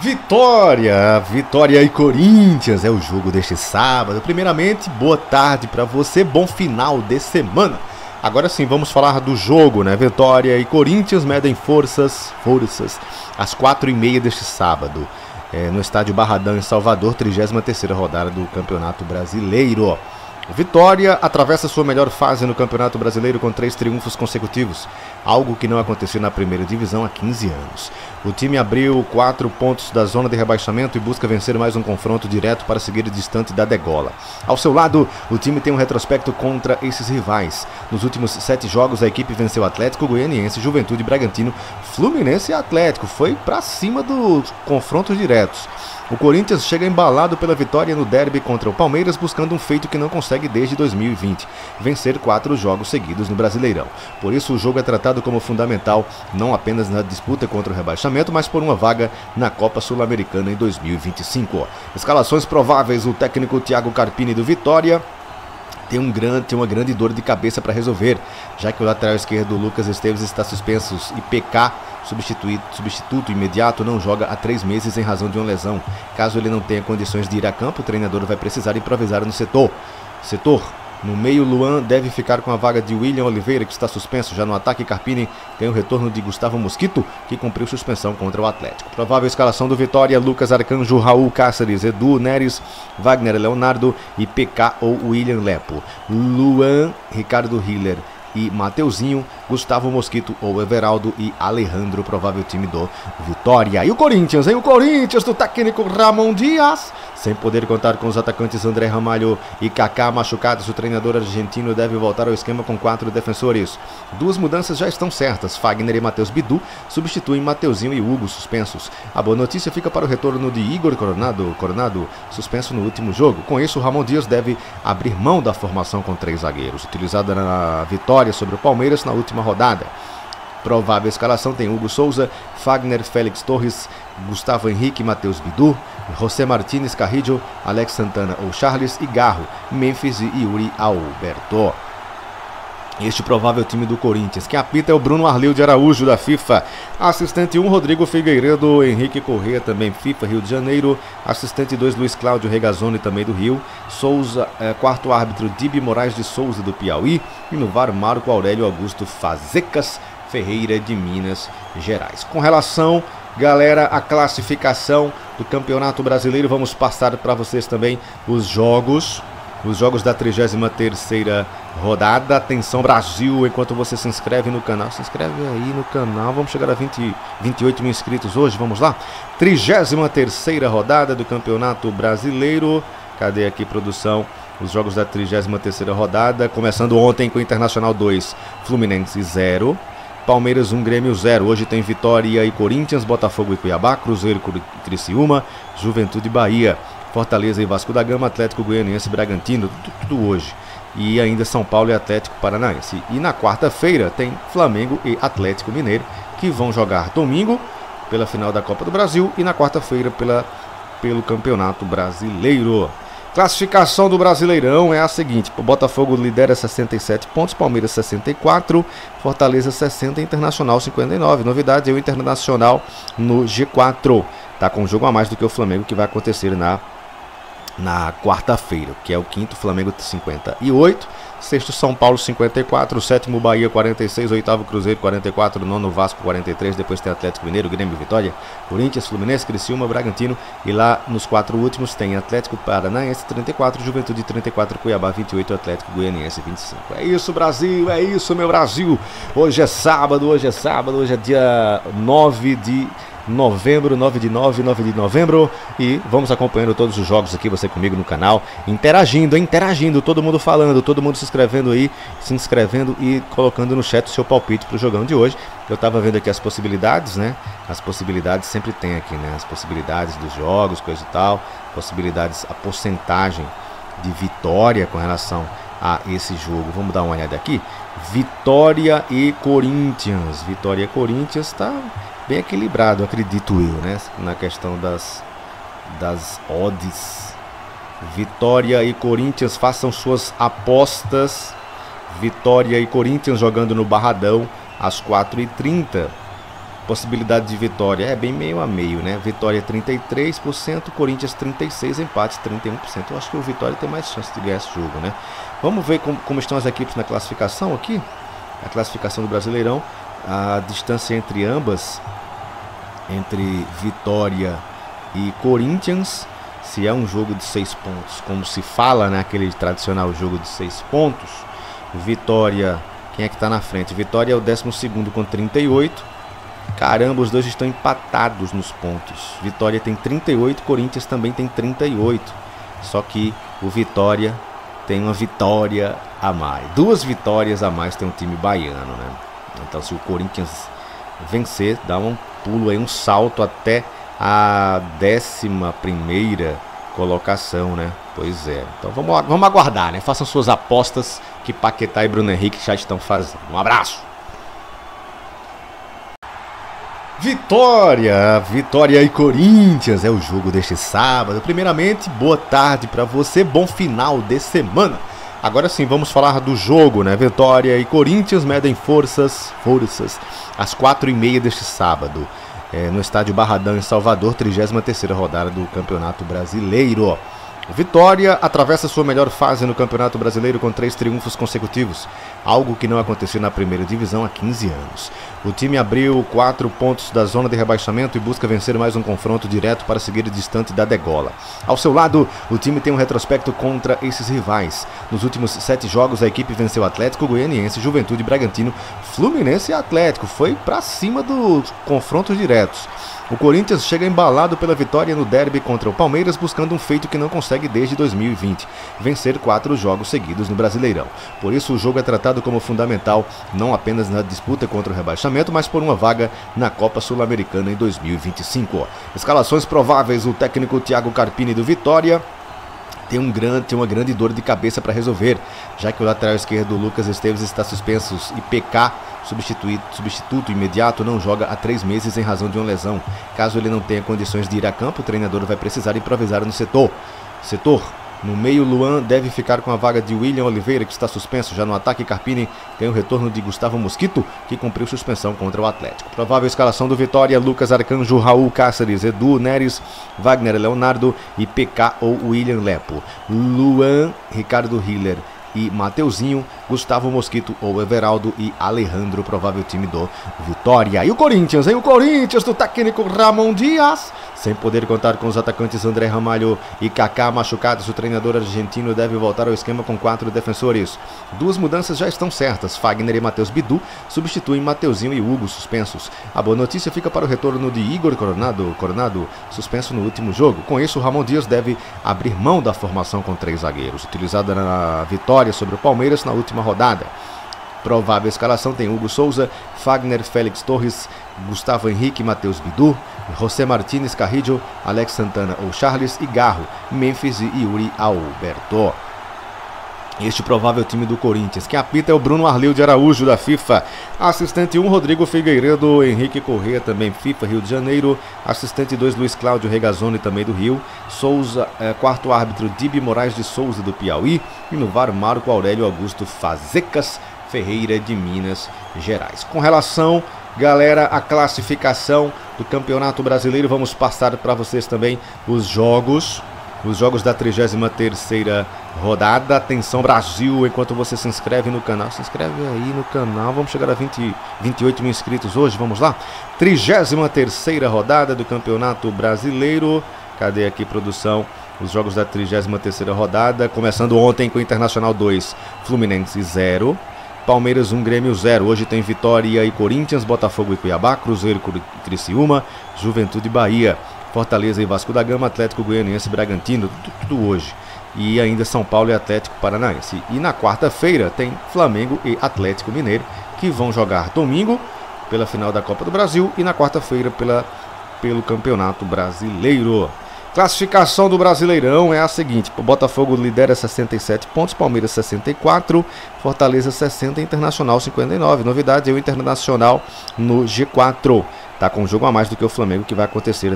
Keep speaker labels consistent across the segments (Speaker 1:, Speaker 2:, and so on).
Speaker 1: Vitória e Corinthians é o jogo deste sábado. Primeiramente, boa tarde para você, bom final de semana. Agora sim, vamos falar do jogo, né? Vitória e Corinthians medem forças às 4h30 deste sábado, no estádio Barradão, em Salvador, 33ª rodada do Campeonato Brasileiro. Vitória atravessa sua melhor fase no Campeonato Brasileiro com 3 triunfos consecutivos, algo que não aconteceu na primeira divisão há 15 anos. O time abriu 4 pontos da zona de rebaixamento e busca vencer mais um confronto direto para seguir distante da degola. Ao seu lado, o time tem um retrospecto contra esses rivais. Nos últimos 7 jogos, a equipe venceu Atlético Goianiense, Juventude, Bragantino, Fluminense e Atlético. Foi para cima dos confrontos diretos. O Corinthians chega embalado pela vitória no derby contra o Palmeiras, buscando um feito que não consegue desde 2020, vencer 4 jogos seguidos no Brasileirão. Por isso o jogo é tratado como fundamental, não apenas na disputa contra o rebaixamento, mas por uma vaga na Copa Sul-Americana em 2025. Escalações prováveis: o técnico Thiago Carpini do Vitória tem uma grande dor de cabeça para resolver, já que o lateral esquerdo Lucas Esteves está suspenso e PK, substituto imediato, não joga há 3 meses em razão de uma lesão. Caso ele não tenha condições de ir a campo, o treinador vai precisar improvisar no setor. No meio, Luan deve ficar com a vaga de William Oliveira, que está suspenso. Já no ataque, Carpini tem o retorno de Gustavo Mosquito, que cumpriu suspensão contra o Atlético. Provável escalação do Vitória: Lucas Arcanjo, Raul Cáceres, Edu Neres, Wagner Leonardo e PK ou William Lepo. Luan, Ricardo Hiller e Mateuzinho, Gustavo Mosquito ou Everaldo e Alejandro, provável time do Vitória. E o Corinthians, hein? O Corinthians do técnico Ramon Dias, sem poder contar com os atacantes André Ramalho e Kaká machucados, o treinador argentino deve voltar ao esquema com 4 defensores. 2 mudanças já estão certas: Fagner e Matheus Bidu substituem Mateuzinho e Hugo, suspensos. A boa notícia fica para o retorno de Igor Coronado, suspenso no último jogo. Com isso, o Ramon Dias deve abrir mão da formação com 3 zagueiros, utilizada na vitória sobre o Palmeiras na última rodada. Provável escalação tem Hugo Souza, Fagner, Félix Torres, Gustavo Henrique, Matheus Bidu, José Martínez Carrillo, Alex Santana ou Charles e Garro, Memphis e Yuri Alberto. Este provável time do Corinthians. Quem apita é o Bruno Arleu de Araújo, da FIFA. Assistente 1, Rodrigo Figueiredo, Henrique Corrêa, também FIFA, Rio de Janeiro. Assistente 2, Luiz Cláudio Regazzoni, também do Rio. Souza, quarto árbitro, Dibi Moraes de Souza, do Piauí. E no VAR, Marco Aurélio Augusto Fazecas Ferreira, de Minas Gerais. Com relação, galera, à classificação do Campeonato Brasileiro, vamos passar para vocês também os jogos da 33ª rodada. Atenção, Brasil, enquanto você se inscreve no canal, se inscreve aí no canal, vamos chegar a 28 mil inscritos hoje, vamos lá. 33ª rodada do Campeonato Brasileiro. Cadê aqui, produção? Os jogos da 33ª rodada, começando ontem com Internacional 2, Fluminense 0, Palmeiras 1, Grêmio 0. Hoje tem Vitória e Corinthians, Botafogo e Cuiabá, Cruzeiro e Criciúma, Juventude e Bahia, Fortaleza e Vasco da Gama, Atlético Goianiense e Bragantino, tudo hoje. E ainda São Paulo e Atlético Paranaense. E na quarta-feira tem Flamengo e Atlético Mineiro, que vão jogar domingo pela final da Copa do Brasil e na quarta-feira pelo Campeonato Brasileiro. Classificação do Brasileirão é a seguinte: o Botafogo lidera 67 pontos, Palmeiras 64, Fortaleza 60, Internacional 59. Novidade é o Internacional no G4. Tá com um jogo a mais do que o Flamengo, que vai acontecer na quarta-feira, que é o 5º Flamengo 58, 6º São Paulo 54, 7º Bahia 46, 8º Cruzeiro 44, 9º Vasco 43, depois tem Atlético Mineiro, Grêmio, Vitória, Corinthians, Fluminense, Criciúma, Bragantino, e lá nos 4 últimos tem Atlético Paranaense 34, Juventude 34, Cuiabá 28, Atlético Goianiense 25. É isso, Brasil, é isso, meu Brasil. Hoje é sábado, hoje é dia 9 de novembro, 9 de novembro, e vamos acompanhando todos os jogos aqui, você comigo no canal, interagindo, todo mundo falando, todo mundo se inscrevendo e colocando no chat o seu palpite pro jogão de hoje. Eu tava vendo aqui as possibilidades, né? As possibilidades sempre tem aqui, né? As possibilidades dos jogos, coisa e tal, possibilidades, a porcentagem de vitória com relação a esse jogo. Vamos dar uma olhada aqui. Vitória e Corinthians tá bem equilibrado, acredito eu, né? Na questão das odds. Vitória e Corinthians, façam suas apostas. Vitória e Corinthians jogando no Barradão às 4h30. Possibilidade de vitória é bem meio a meio, né? Vitória 33%, Corinthians 36%, empate 31%. Eu acho que o Vitória tem mais chance de ganhar esse jogo, né? Vamos ver como estão as equipes na classificação aqui. A classificação do Brasileirão, a distância entre ambas, entre Vitória e Corinthians, se é um jogo de 6 pontos, como se fala, né? Aquele tradicional jogo de 6 pontos. Vitória, quem é que está na frente? Vitória é o 12º com 38. Caramba, os dois estão empatados nos pontos. Vitória tem 38, Corinthians também tem 38. Só que o Vitória tem uma vitória a mais. 2 vitórias a mais tem um time baiano, né? Então se o Corinthians vencer, dá um pulo aí, um salto até a 11ª colocação, né? Pois é. Então vamos aguardar, né? Façam suas apostas que Paquetá e Bruno Henrique já estão fazendo. Um abraço! Vitória e Corinthians é o jogo deste sábado. Primeiramente, boa tarde para você, bom final de semana. Agora sim, vamos falar do jogo, né? Vitória e Corinthians medem forças às 4h30 deste sábado, no estádio Barradão, em Salvador, 33ª rodada do Campeonato Brasileiro. Vitória atravessa sua melhor fase no Campeonato Brasileiro com 3 triunfos consecutivos, algo que não aconteceu na primeira divisão há 15 anos. O time abriu 4 pontos da zona de rebaixamento e busca vencer mais um confronto direto para seguir distante da degola. Ao seu lado, o time tem um retrospecto contra esses rivais. Nos últimos 7 jogos, a equipe venceu Atlético Goianiense, Juventude, Bragantino, Fluminense e Atlético. Foi para cima dos confrontos diretos. O Corinthians chega embalado pela vitória no derby contra o Palmeiras, buscando um feito que não consegue desde 2020, vencer 4 jogos seguidos no Brasileirão. Por isso o jogo é tratado como fundamental, não apenas na disputa contra o rebaixamento, mas por uma vaga na Copa Sul-Americana em 2025. Escalações prováveis: o técnico Thiago Carpini do Vitória tem uma grande dor de cabeça para resolver, já que o lateral esquerdo Lucas Esteves está suspenso e PK, substituto imediato, não joga há 3 meses em razão de uma lesão. Caso ele não tenha condições de ir a campo, o treinador vai precisar improvisar no setor. No meio, Luan deve ficar com a vaga de William Oliveira, que está suspenso. Já no ataque, Carpini tem o retorno de Gustavo Mosquito, que cumpriu suspensão contra o Atlético. Provável escalação do Vitória: Lucas Arcanjo, Raul Cáceres, Edu Neres, Wagner Leonardo e PK ou William Lepo. Luan, Ricardo Hiller e Mateuzinho, Gustavo Mosquito ou Everaldo e Alejandro, provável time do Vitória. E o Corinthians, hein? O Corinthians do técnico Ramon Dias, sem poder contar com os atacantes André Ramalho e Kaká machucados, o treinador argentino deve voltar ao esquema com 4 defensores. 2 mudanças já estão certas: Fagner e Matheus Bidu substituem Mateuzinho e Hugo, suspensos. A boa notícia fica para o retorno de Igor Coronado, suspenso no último jogo. Com isso, o Ramon Dias deve abrir mão da formação com 3 zagueiros, utilizada na vitória sobre o Palmeiras na última rodada. Provável escalação tem Hugo Souza, Fagner, Félix Torres, Gustavo Henrique, Matheus Bidu, José Martínez Carrillo, Alex Santana ou Charles e Garro, Memphis e Yuri Alberto. Este provável time do Corinthians. Quem apita é o Bruno Arleu de Araújo, da FIFA. Assistente 1, Rodrigo Figueiredo, Henrique Corrêa, também FIFA, Rio de Janeiro. Assistente 2, Luiz Cláudio Regazzoni, também do Rio. Souza, quarto árbitro, Dibi Moraes de Souza, do Piauí. E no VAR, Marco Aurélio Augusto Fazecas Ferreira, de Minas Gerais. Com relação, galera, à classificação do Campeonato Brasileiro, vamos passar para vocês também os jogos da 33ª rodada. Atenção, Brasil, enquanto você se inscreve no canal, se inscreve aí no canal, vamos chegar a 28 mil inscritos hoje, vamos lá. 33ª rodada do Campeonato Brasileiro. Cadê aqui, produção? Os jogos da 33ª rodada, começando ontem com Internacional 2, Fluminense 0, Palmeiras 1, Grêmio 0. Hoje tem Vitória e Corinthians, Botafogo e Cuiabá, Cruzeiro e Criciúma, Juventude e Bahia, Fortaleza e Vasco da Gama, Atlético Goianiense e Bragantino, tudo hoje. E ainda São Paulo e Atlético Paranaense. E na quarta-feira tem Flamengo e Atlético Mineiro, que vão jogar domingo pela final da Copa do Brasil e na quarta-feira pelo Campeonato Brasileiro. Classificação do Brasileirão é a seguinte: o Botafogo lidera 67 pontos, Palmeiras 64, Fortaleza 60, Internacional 59. Novidade é o Internacional no G4. Tá com um jogo a mais do que o Flamengo, que vai acontecer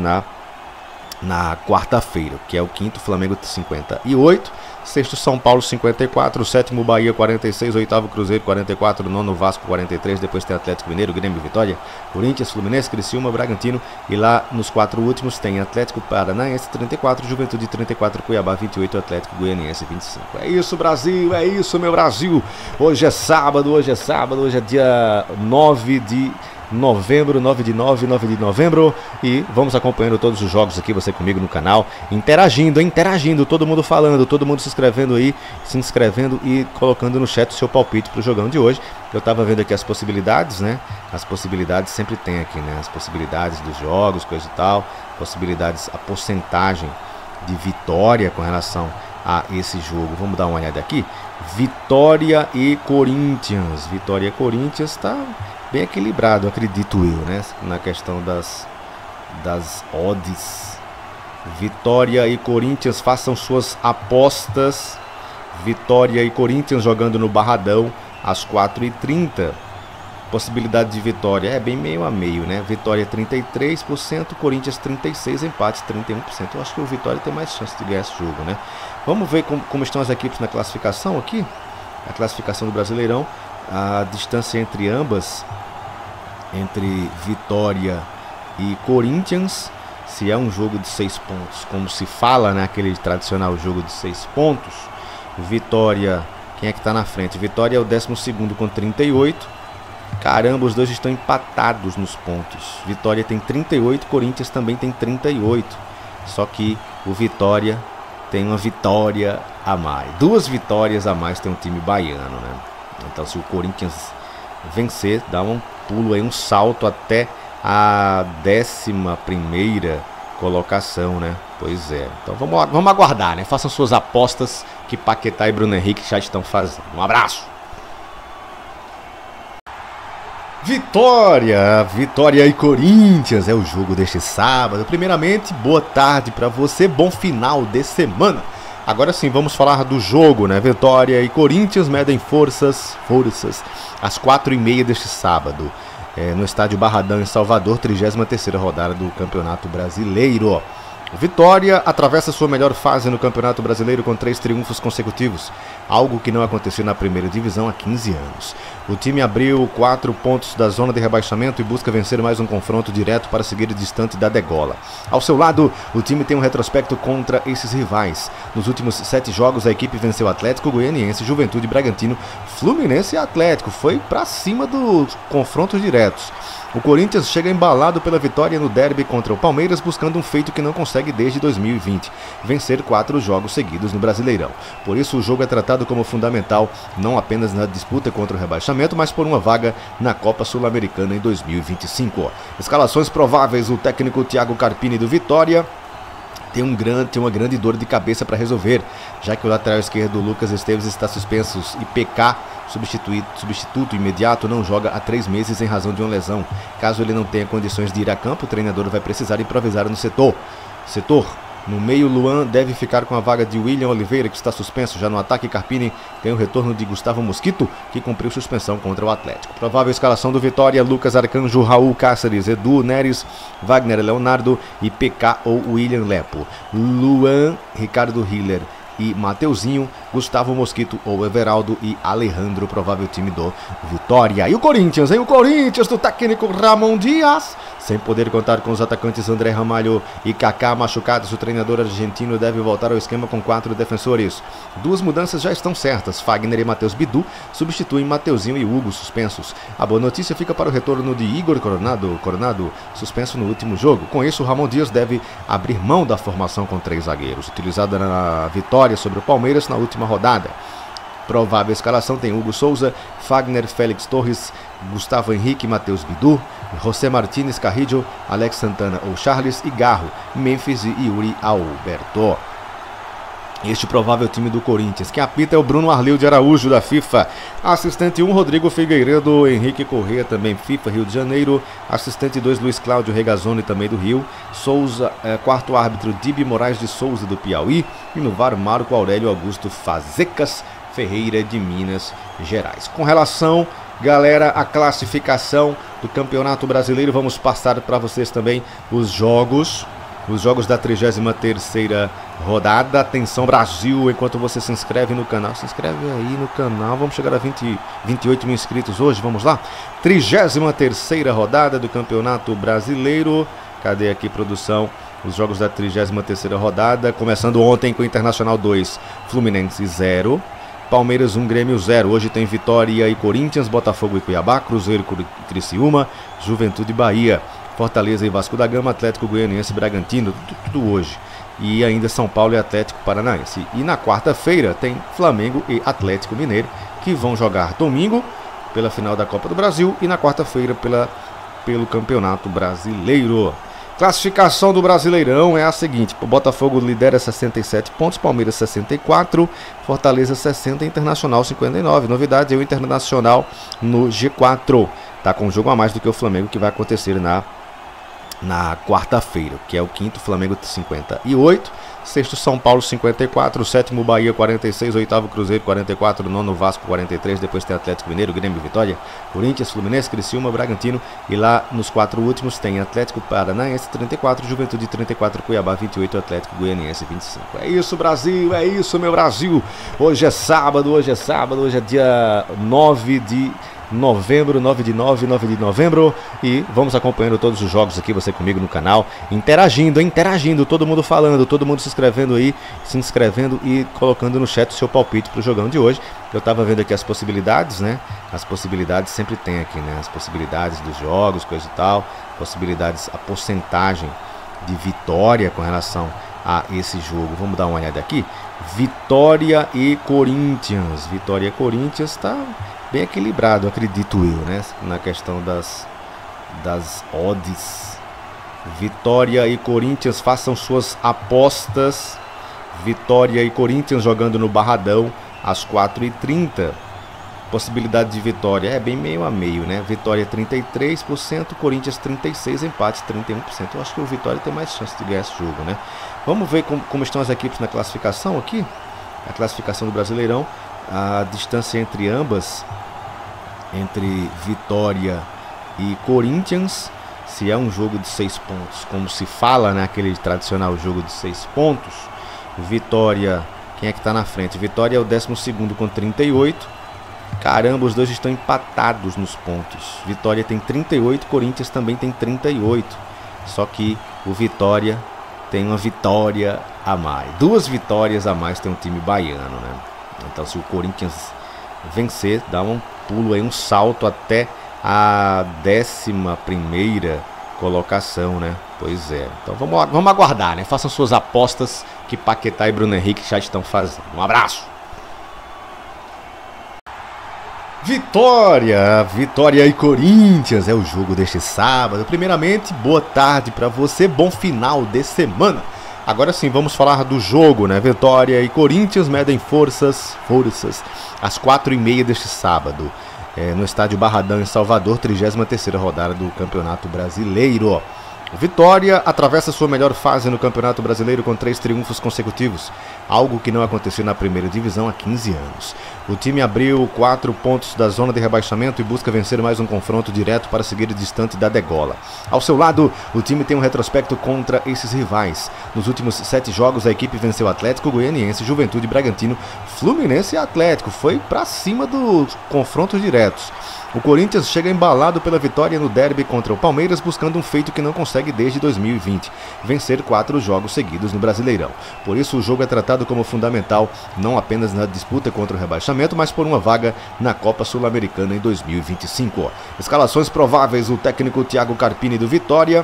Speaker 1: na quarta-feira, que é o quinto Flamengo 58, sexto São Paulo 54, sétimo Bahia 46, oitavo Cruzeiro 44, nono Vasco 43, depois tem Atlético Mineiro, Grêmio, Vitória, Corinthians, Fluminense, Criciúma, Bragantino, e lá nos quatro últimos tem Atlético Paranaense 34, Juventude 34, Cuiabá 28, Atlético Goianiense 25. É isso, Brasil, é isso, meu Brasil. Hoje é sábado, hoje é dia 9 de novembro, 9 de novembro, e vamos acompanhando todos os jogos aqui, você comigo no canal, interagindo, todo mundo falando, todo mundo se inscrevendo e colocando no chat o seu palpite pro jogão de hoje. Eu tava vendo aqui as possibilidades, né? As possibilidades sempre tem aqui, né? As possibilidades dos jogos, coisa e tal, possibilidades, a porcentagem de vitória com relação a esse jogo. Vamos dar uma olhada aqui. Vitória e Corinthians tá bem equilibrado, acredito eu, né? Na questão das odds. Vitória e Corinthians, façam suas apostas. Vitória e Corinthians jogando no Barradão às 4h30. Possibilidade de vitória é bem meio a meio, né? Vitória 33%, Corinthians 36%, empate 31%. Eu acho que o Vitória tem mais chance de ganhar esse jogo, né? Vamos ver como estão as equipes na classificação aqui. A classificação do Brasileirão. A distância entre ambas, entre Vitória e Corinthians, se é um jogo de 6 pontos, como se fala, né, aquele tradicional jogo de 6 pontos, Vitória, quem é que está na frente? Vitória é o 12º com 38, caramba, os dois estão empatados nos pontos, Vitória tem 38, Corinthians também tem 38, só que o Vitória tem uma vitória a mais, 2 vitórias a mais tem um time baiano, né? Então, se o Corinthians vencer, dá um pulo aí, um salto até a 11ª colocação, né? Pois é. Então, vamos aguardar, né? Façam suas apostas que Paquetá e Bruno Henrique já estão fazendo. Um abraço! Vitória e Corinthians é o jogo deste sábado. Primeiramente, boa tarde para você, bom final de semana. Agora sim, vamos falar do jogo, né? Vitória e Corinthians medem forças às 4h30 deste sábado, no estádio Barradão, em Salvador, 33ª rodada do Campeonato Brasileiro. Vitória atravessa sua melhor fase no Campeonato Brasileiro com 3 triunfos consecutivos, algo que não aconteceu na primeira divisão há 15 anos. O time abriu 4 pontos da zona de rebaixamento e busca vencer mais um confronto direto para seguir distante da degola. Ao seu lado, o time tem um retrospecto contra esses rivais. Nos últimos 7 jogos, a equipe venceu Atlético Goianiense, Juventude, Bragantino, Fluminense e Atlético. Foi para cima dos confrontos diretos. O Corinthians chega embalado pela vitória no derby contra o Palmeiras, buscando um feito que não consegue desde 2020, vencer 4 jogos seguidos no Brasileirão. Por isso o jogo é tratado como fundamental, não apenas na disputa contra o rebaixamento, mas por uma vaga na Copa Sul-Americana em 2025. Escalações prováveis: o técnico Thiago Carpini do Vitória tem uma grande dor de cabeça para resolver, já que o lateral esquerdo Lucas Esteves está suspenso e PK, substituto imediato, não joga há 3 meses em razão de uma lesão. Caso ele não tenha condições de ir a campo, o treinador vai precisar improvisar no setor. No meio, Luan deve ficar com a vaga de William Oliveira, que está suspenso. Já no ataque, Carpini tem o retorno de Gustavo Mosquito, que cumpriu suspensão contra o Atlético. Provável escalação do Vitória: Lucas Arcanjo, Raul Cáceres, Edu Neres, Wagner Leonardo e PK ou William Lepo. Luan, Ricardo Hiller e Mateuzinho, Gustavo Mosquito ou Everaldo e Alejandro, provável time do Vitória. E o Corinthians, hein? O Corinthians do técnico Ramon Dias, sem poder contar com os atacantes André Ramalho e Kaká machucados, o treinador argentino deve voltar ao esquema com 4 defensores. 2 mudanças já estão certas: Fagner e Matheus Bidu substituem Mateuzinho e Hugo, suspensos. A boa notícia fica para o retorno de Igor Coronado, suspenso no último jogo. Com isso, o Ramon Dias deve abrir mão da formação com 3 zagueiros, utilizada na vitória sobre o Palmeiras na última rodada. Provável escalação tem Hugo Souza, Fagner, Félix Torres, Gustavo Henrique, Matheus Bidu, José Martínez Carrillo, Alex Santana ou Charles e Garro, Memphis e Yuri Alberto. Este provável time do Corinthians. Quem apita é o Bruno Arleu de Araújo, da FIFA. Assistente 1, Rodrigo Figueiredo, Henrique Corrêa, também FIFA, Rio de Janeiro. Assistente 2, Luiz Cláudio Regazzoni, também do Rio. Souza, quarto árbitro, Dibi Moraes de Souza, do Piauí. E no VAR, Marco Aurélio Augusto Fazecas Ferreira, de Minas Gerais. Com relação, galera, à classificação do Campeonato Brasileiro, vamos passar para vocês também os jogos. os jogos da 33ª rodada. Atenção Brasil, enquanto você se inscreve no canal, se inscreve aí no canal, vamos chegar a 28 mil inscritos hoje, vamos lá. 33ª rodada do Campeonato Brasileiro, cadê aqui produção? Os jogos da 33ª rodada, começando ontem com o Internacional 2, Fluminense 0, Palmeiras 1, Grêmio 0. Hoje tem Vitória e Corinthians, Botafogo e Cuiabá, Cruzeiro e Criciúma, Juventude e Bahia, Fortaleza e Vasco da Gama, Atlético Goianiense e Bragantino, tudo hoje. E ainda São Paulo e Atlético Paranaense. E na quarta-feira tem Flamengo e Atlético Mineiro, que vão jogar domingo pela final da Copa do Brasil e na quarta-feira pelo Campeonato Brasileiro. Classificação do Brasileirão é a seguinte: o Botafogo lidera 67 pontos, Palmeiras 64, Fortaleza 60, Internacional 59. Novidade é o Internacional no G4. Tá com um jogo a mais do que o Flamengo, que vai acontecer na quarta-feira, que é o quinto, Flamengo 58, sexto São Paulo 54, sétimo Bahia 46, oitavo Cruzeiro 44, nono Vasco 43, depois tem Atlético Mineiro, Grêmio, Vitória, Corinthians, Fluminense, Criciúma, Bragantino, e lá nos quatro últimos tem Atlético Paranaense 34, Juventude 34, Cuiabá 28, Atlético Goianiense 25. É isso, Brasil, é isso, meu Brasil. Hoje é sábado, hoje é dia 9 de novembro, 9 de novembro, e vamos acompanhando todos os jogos aqui, você comigo no canal, interagindo, todo mundo falando, todo mundo se inscrevendo e colocando no chat o seu palpite pro jogão de hoje. Eu tava vendo aqui as possibilidades, né? As possibilidades sempre tem aqui, né? As possibilidades dos jogos, coisa e tal, possibilidades, a porcentagem de vitória com relação a esse jogo. Vamos dar uma olhada aqui. Vitória e Corinthians tá bem equilibrado, acredito eu, né? Na questão das odds. Vitória e Corinthians, façam suas apostas. Vitória e Corinthians jogando no Barradão às 4h30. Possibilidade de vitória é bem meio a meio, né? Vitória 33%, Corinthians 36%, empate 31%. Eu acho que o Vitória tem mais chance de ganhar esse jogo, né? Vamos ver como estão as equipes na classificação aqui. A classificação do Brasileirão. A distância entre ambas, entre Vitória e Corinthians, se é um jogo de 6 pontos, como se fala, né, aquele tradicional jogo de 6 pontos, Vitória, quem é que está na frente? Vitória é o 12º com 38, caramba, os dois estão empatados nos pontos, Vitória tem 38, Corinthians também tem 38, só que o Vitória tem uma vitória a mais, 2 vitórias a mais tem um time baiano, né? Então, se o Corinthians vencer, dá um pulo aí, um salto até a 11ª colocação, né? Pois é. Então, vamos aguardar, né? Façam suas apostas que Paquetá e Bruno Henrique já estão fazendo. Um abraço! Vitória e Corinthians é o jogo deste sábado. Primeiramente, boa tarde para você, bom final de semana. Agora sim, vamos falar do jogo, né? Vitória e Corinthians medem forças às 4h30 deste sábado, no estádio Barradão, em Salvador, 33ª rodada do Campeonato Brasileiro. Vitória atravessa sua melhor fase no Campeonato Brasileiro com 3 triunfos consecutivos, algo que não aconteceu na primeira divisão há 15 anos. O time abriu 4 pontos da zona de rebaixamento e busca vencer mais um confronto direto para seguir distante da degola. Ao seu lado, o time tem um retrospecto contra esses rivais. Nos últimos 7 jogos, a equipe venceu Atlético Goianiense, Juventude, Bragantino, Fluminense e Atlético. Foi para cima dos confrontos diretos. O Corinthians chega embalado pela vitória no derby contra o Palmeiras, buscando um feito que não consegue desde 2020, vencer 4 jogos seguidos no Brasileirão. Por isso o jogo é tratado como fundamental, não apenas na disputa contra o rebaixamento, mas por uma vaga na Copa Sul-Americana em 2025. Escalações prováveis: o técnico Thiago Carpini do Vitória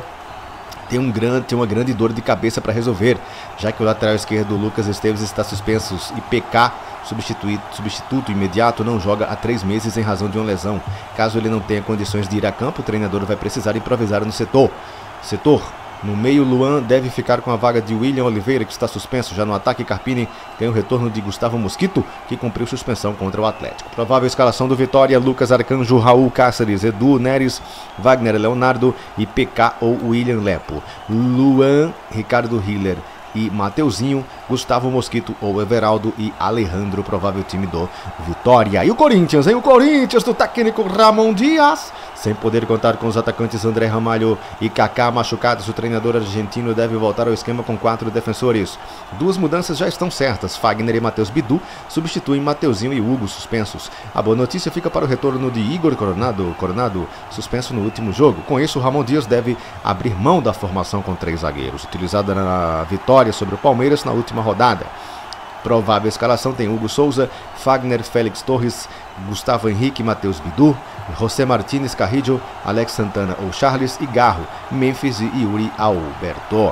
Speaker 1: tem uma grande dor de cabeça para resolver, já que o lateral esquerdo Lucas Esteves está suspenso e PK, substituto imediato, não joga há 3 meses em razão de uma lesão. Caso ele não tenha condições de ir a campo, o treinador vai precisar improvisar no setor. No meio, Luan deve ficar com a vaga de William Oliveira, que está suspenso. Já no ataque, Carpini tem o retorno de Gustavo Mosquito, que cumpriu suspensão contra o Atlético. Provável escalação do Vitória: Lucas Arcanjo, Raul Cáceres, Edu Neres, Wagner Leonardo e PK ou William Lepo. Luan, Ricardo Hiller e Mateuzinho, Gustavo Mosquito ou Everaldo e Alejandro, provável time do Vitória. E o Corinthians, hein? O Corinthians do técnico Ramon Dias Sem poder contar com os atacantes André Ramalho e Kaká machucados, o treinador argentino deve voltar ao esquema com 4 defensores. 2 mudanças já estão certas. Fagner e Matheus Bidu substituem Mateuzinho e Hugo suspensos. A boa notícia fica para o retorno de Igor Coronado, suspenso no último jogo. Com isso, o Ramon Dias deve abrir mão da formação com 3 zagueiros, utilizada na vitória sobre o Palmeiras na última rodada. Provável escalação tem Hugo Souza, Fagner, Félix Torres, Gustavo Henrique, Matheus Bidu, José Martínez, Carrillo, Alex Santana ou Charles e Garro, Memphis e Yuri Alberto.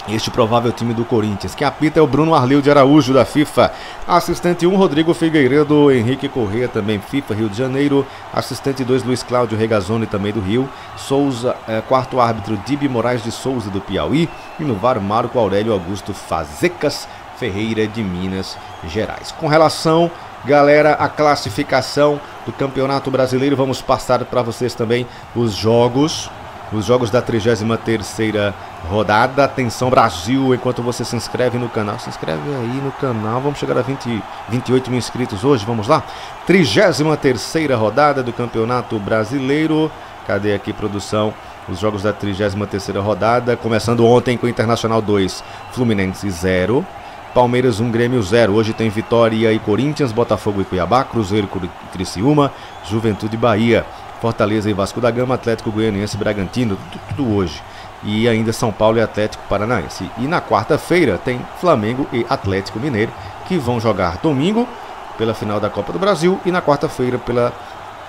Speaker 1: Este provável time do Corinthians. Quem apita é o Bruno Arleu de Araújo, da FIFA. Assistente 1, Rodrigo Figueiredo, Henrique Corrêa, também FIFA, Rio de Janeiro. Assistente 2, Luiz Cláudio Regazzoni, também do Rio. Souza, quarto árbitro, Dibi Moraes de Souza, do Piauí. E no VAR, Marco Aurélio Augusto Fazecas Ferreira, de Minas Gerais. Com relação, galera, à classificação do Campeonato Brasileiro, vamos passar para vocês também os jogos da 33ª rodada. Atenção, Brasil, enquanto você se inscreve no canal, se inscreve aí no canal, vamos chegar a 28 mil inscritos hoje, vamos lá. 33ª rodada do Campeonato Brasileiro. Cadê aqui, produção? Os jogos da 33ª rodada, começando ontem com Internacional 2, Fluminense 0. Palmeiras 1, Grêmio 0. Hoje tem Vitória e Corinthians, Botafogo e Cuiabá, Cruzeiro e Criciúma, Juventude e Bahia, Fortaleza e Vasco da Gama, Atlético Goianiense e Bragantino, tudo hoje. E ainda São Paulo e Atlético Paranaense. E na quarta-feira tem Flamengo e Atlético Mineiro, que vão jogar domingo pela final da Copa do Brasil e na quarta-feira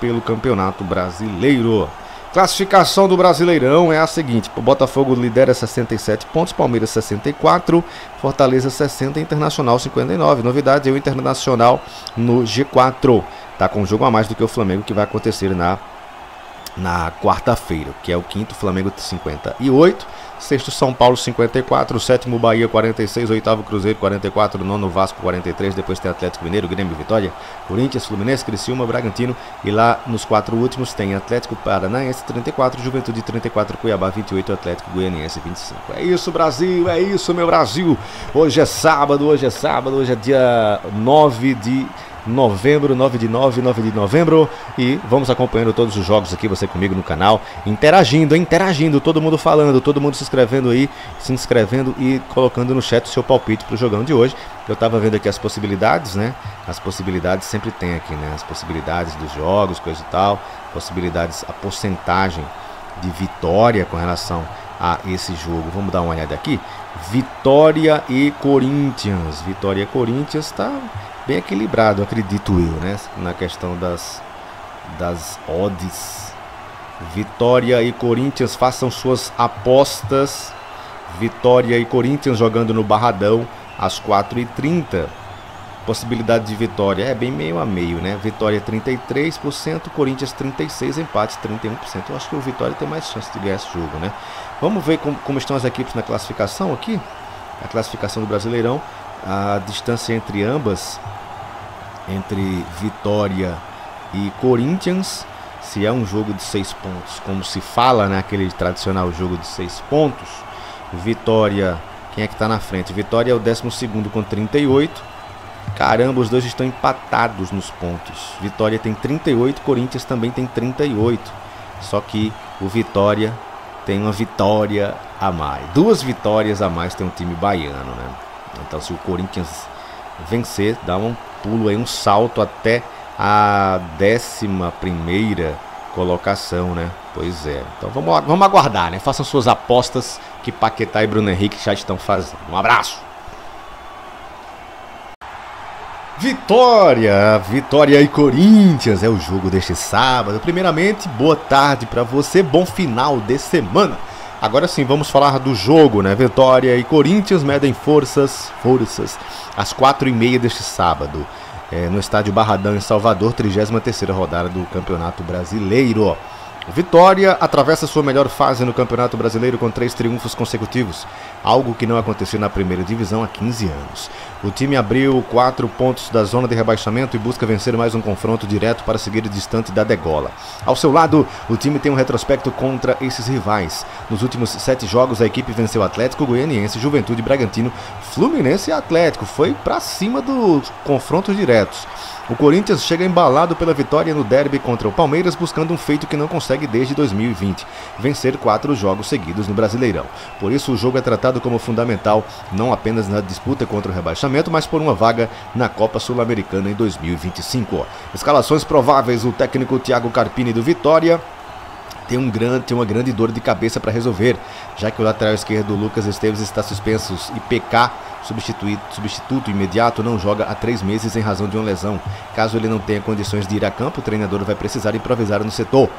Speaker 1: pelo Campeonato Brasileiro. Classificação do Brasileirão é a seguinte: o Botafogo lidera 67 pontos, Palmeiras 64, Fortaleza 60, Internacional 59. Novidade é o Internacional no G4. Tá com um jogo a mais do que o Flamengo, que vai acontecer na quarta-feira, que é o quinto, Flamengo 58, sexto São Paulo 54, sétimo Bahia 46, oitavo Cruzeiro 44, nono Vasco 43, depois tem Atlético Mineiro, Grêmio, Vitória, Corinthians, Fluminense, Criciúma, Bragantino, e lá nos 4 últimos tem Atlético Paranaense 34, Juventude 34, Cuiabá 28, Atlético Goianiense 25. É isso, Brasil, é isso, meu Brasil. Hoje é sábado, hoje é dia 9 de novembro, 9 de novembro, e vamos acompanhando todos os jogos aqui, você comigo no canal, interagindo, todo mundo falando, todo mundo se inscrevendo e colocando no chat o seu palpite pro jogão de hoje. Eu tava vendo aqui as possibilidades, né? As possibilidades sempre tem aqui, né? As possibilidades dos jogos, coisa e tal, possibilidades, a porcentagem de vitória com relação a esse jogo. Vamos dar uma olhada aqui. Vitória e Corinthians tá bem equilibrado, acredito eu, né? Na questão das odds. Vitória e Corinthians, façam suas apostas. Vitória e Corinthians jogando no Barradão às 4h30. Possibilidade de vitória é bem meio a meio, né? Vitória 33%, Corinthians 36%, empate 31%. Eu acho que o Vitória tem mais chance de ganhar esse jogo, né? Vamos ver como estão as equipes na classificação aqui. A classificação do Brasileirão. A distância entre ambas, entre Vitória e Corinthians, se é um jogo de 6 pontos, como se fala, né, aquele tradicional jogo de 6 pontos, Vitória, quem é que está na frente? Vitória é o 12º com 38, caramba, os dois estão empatados nos pontos, Vitória tem 38, Corinthians também tem 38, só que o Vitória tem uma vitória a mais, 2 vitórias a mais tem um time baiano, né? Então, se o Corinthians vencer, dá um pulo aí, um salto até a 11ª colocação, né? Pois é. Então, vamos aguardar, né? Façam suas apostas que Paquetá e Bruno Henrique já estão fazendo. Um abraço! Vitória e Corinthians é o jogo deste sábado. Primeiramente, boa tarde para você, bom final de semana. Agora sim, vamos falar do jogo, né? Vitória e Corinthians medem forças às 4h30 deste sábado, no estádio Barradão, em Salvador, 33ª rodada do Campeonato Brasileiro. Vitória atravessa sua melhor fase no Campeonato Brasileiro com 3 triunfos consecutivos, algo que não acontecia na primeira divisão há 15 anos. O time abriu 4 pontos da zona de rebaixamento e busca vencer mais um confronto direto para seguir distante da degola. Ao seu lado, o time tem um retrospecto contra esses rivais. Nos últimos 7 jogos, a equipe venceu Atlético Goianiense, Juventude, Bragantino, Fluminense e Atlético. Foi para cima dos confrontos diretos. O Corinthians chega embalado pela vitória no derby contra o Palmeiras, buscando um feito que não consegue desde 2020, vencer 4 jogos seguidos no Brasileirão. Por isso o jogo é tratado como fundamental, não apenas na disputa contra o rebaixamento, mas por uma vaga na Copa Sul-Americana em 2025. Escalações prováveis: o técnico Thiago Carpini do Vitória tem uma grande dor de cabeça para resolver, já que o lateral esquerdo Lucas Esteves está suspenso e PK, substituto imediato, não joga há 3 meses em razão de uma lesão. Caso ele não tenha condições de ir a campo, o treinador vai precisar improvisar no setor.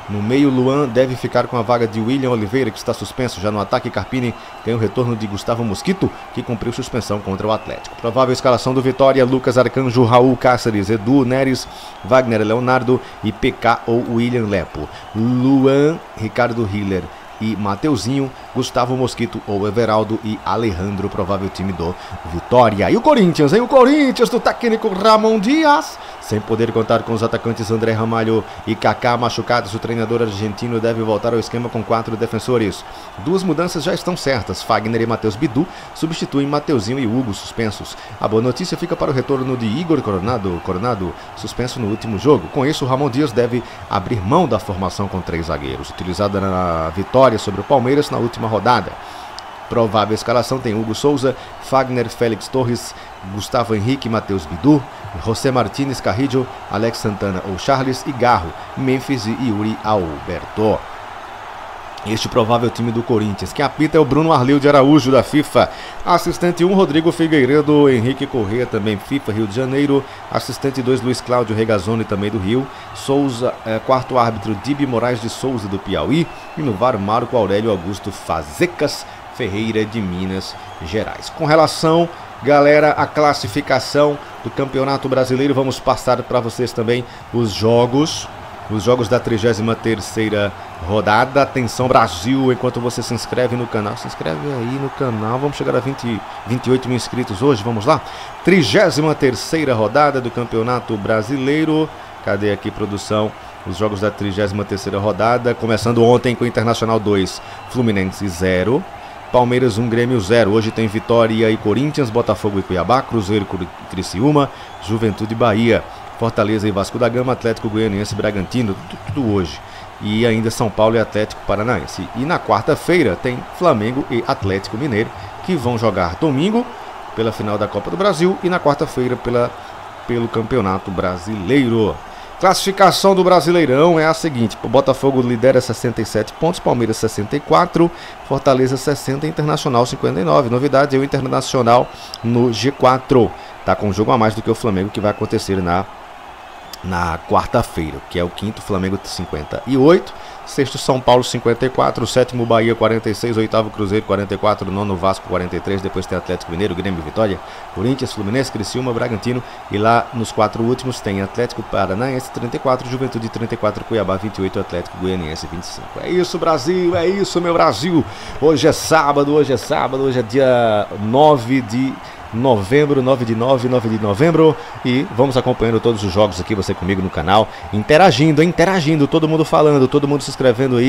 Speaker 1: No meio, Luan deve ficar com a vaga de William Oliveira, que está suspenso. Já no ataque, Carpini tem o retorno de Gustavo Mosquito, que cumpriu suspensão contra o Atlético. Provável escalação do Vitória: Lucas Arcanjo, Raul Cáceres, Edu Neres, Wagner Leonardo e PK ou William Lepo. Luan, Ricardo Hiller e Mateuzinho, Gustavo Mosquito ou Everaldo e Alejandro, provável time do Vitória. E o Corinthians, hein? O Corinthians do técnico Ramon Dias, sem poder contar com os atacantes André Ramalho e Kaká machucados, o treinador argentino deve voltar ao esquema com 4 defensores. 2 mudanças já estão certas: Fagner e Matheus Bidu substituem Mateuzinho e Hugo, suspensos. A boa notícia fica para o retorno de Igor Coronado, suspenso no último jogo. Com isso, o Ramon Dias deve abrir mão da formação com 3 zagueiros, utilizada na vitória sobre o Palmeiras na última rodada. Provável escalação tem Hugo Souza, Fagner, Félix Torres, Gustavo Henrique, Matheus Bidu, José Martínez Carrillo, Alex Santana ou Charles e Garro, Memphis e Yuri Alberto. Este provável time do Corinthians. Quem apita é o Bruno Arleu de Araújo, da FIFA. Assistente 1, Rodrigo Figueiredo, Henrique Corrêa, também FIFA, Rio de Janeiro. Assistente 2, Luiz Cláudio Regazzoni, também do Rio. Souza, quarto árbitro, Dibi Moraes de Souza, do Piauí. E no VAR, Marco Aurélio Augusto Fazecas Ferreira, de Minas Gerais. Com relação, galera, à classificação do Campeonato Brasileiro, vamos passar para vocês também os jogos da 33ª rodada. Atenção, Brasil, enquanto você se inscreve no canal, se inscreve aí no canal, vamos chegar a 28 mil inscritos hoje, vamos lá. 33ª rodada do Campeonato Brasileiro. Cadê aqui, produção? Os jogos da 33ª rodada, começando ontem com o Internacional 2, Fluminense 0, Palmeiras 1, Grêmio 0. Hoje tem Vitória e Corinthians, Botafogo e Cuiabá, Cruzeiro e Criciúma, Juventude e Bahia, Fortaleza e Vasco da Gama, Atlético Goianiense e Bragantino, tudo hoje. E ainda São Paulo e Atlético Paranaense. E na quarta-feira tem Flamengo e Atlético Mineiro, que vão jogar domingo pela final da Copa do Brasil e na quarta-feira pelo Campeonato Brasileiro. Classificação do Brasileirão é a seguinte: o Botafogo lidera 67 pontos, Palmeiras 64, Fortaleza 60, Internacional 59. Novidade é o Internacional no G4. Tá com um jogo a mais do que o Flamengo, que vai acontecer na quarta-feira, que é o 5º Flamengo 58, 6º São Paulo 54, 7º Bahia 46, 8º Cruzeiro 44, 9º Vasco 43, depois tem Atlético Mineiro, Grêmio, Vitória, Corinthians, Fluminense, Criciúma, Bragantino, e lá nos 4 últimos tem Atlético Paranaense 34, Juventude 34, Cuiabá 28, Atlético Goianiense 25. É isso, Brasil, é isso, meu Brasil. Hoje é sábado, hoje é dia 9 de novembro, 9 de novembro, e vamos acompanhando todos os jogos aqui, você comigo no canal, interagindo, todo mundo falando, todo mundo se inscrevendo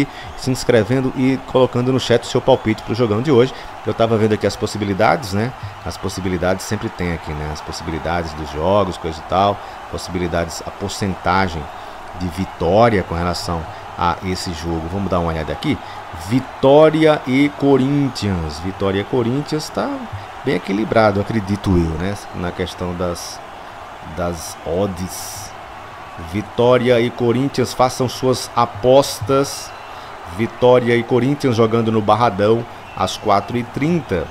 Speaker 1: e colocando no chat o seu palpite pro jogão de hoje. Eu tava vendo aqui as possibilidades, né? As possibilidades sempre tem aqui, né? As possibilidades dos jogos, coisa e tal, possibilidades, a porcentagem de vitória com relação a esse jogo. Vamos dar uma olhada aqui. Vitória e Corinthians tá bem equilibrado, acredito eu, né? Na questão das odds. Vitória e Corinthians, façam suas apostas. Vitória e Corinthians jogando no Barradão às 4h30.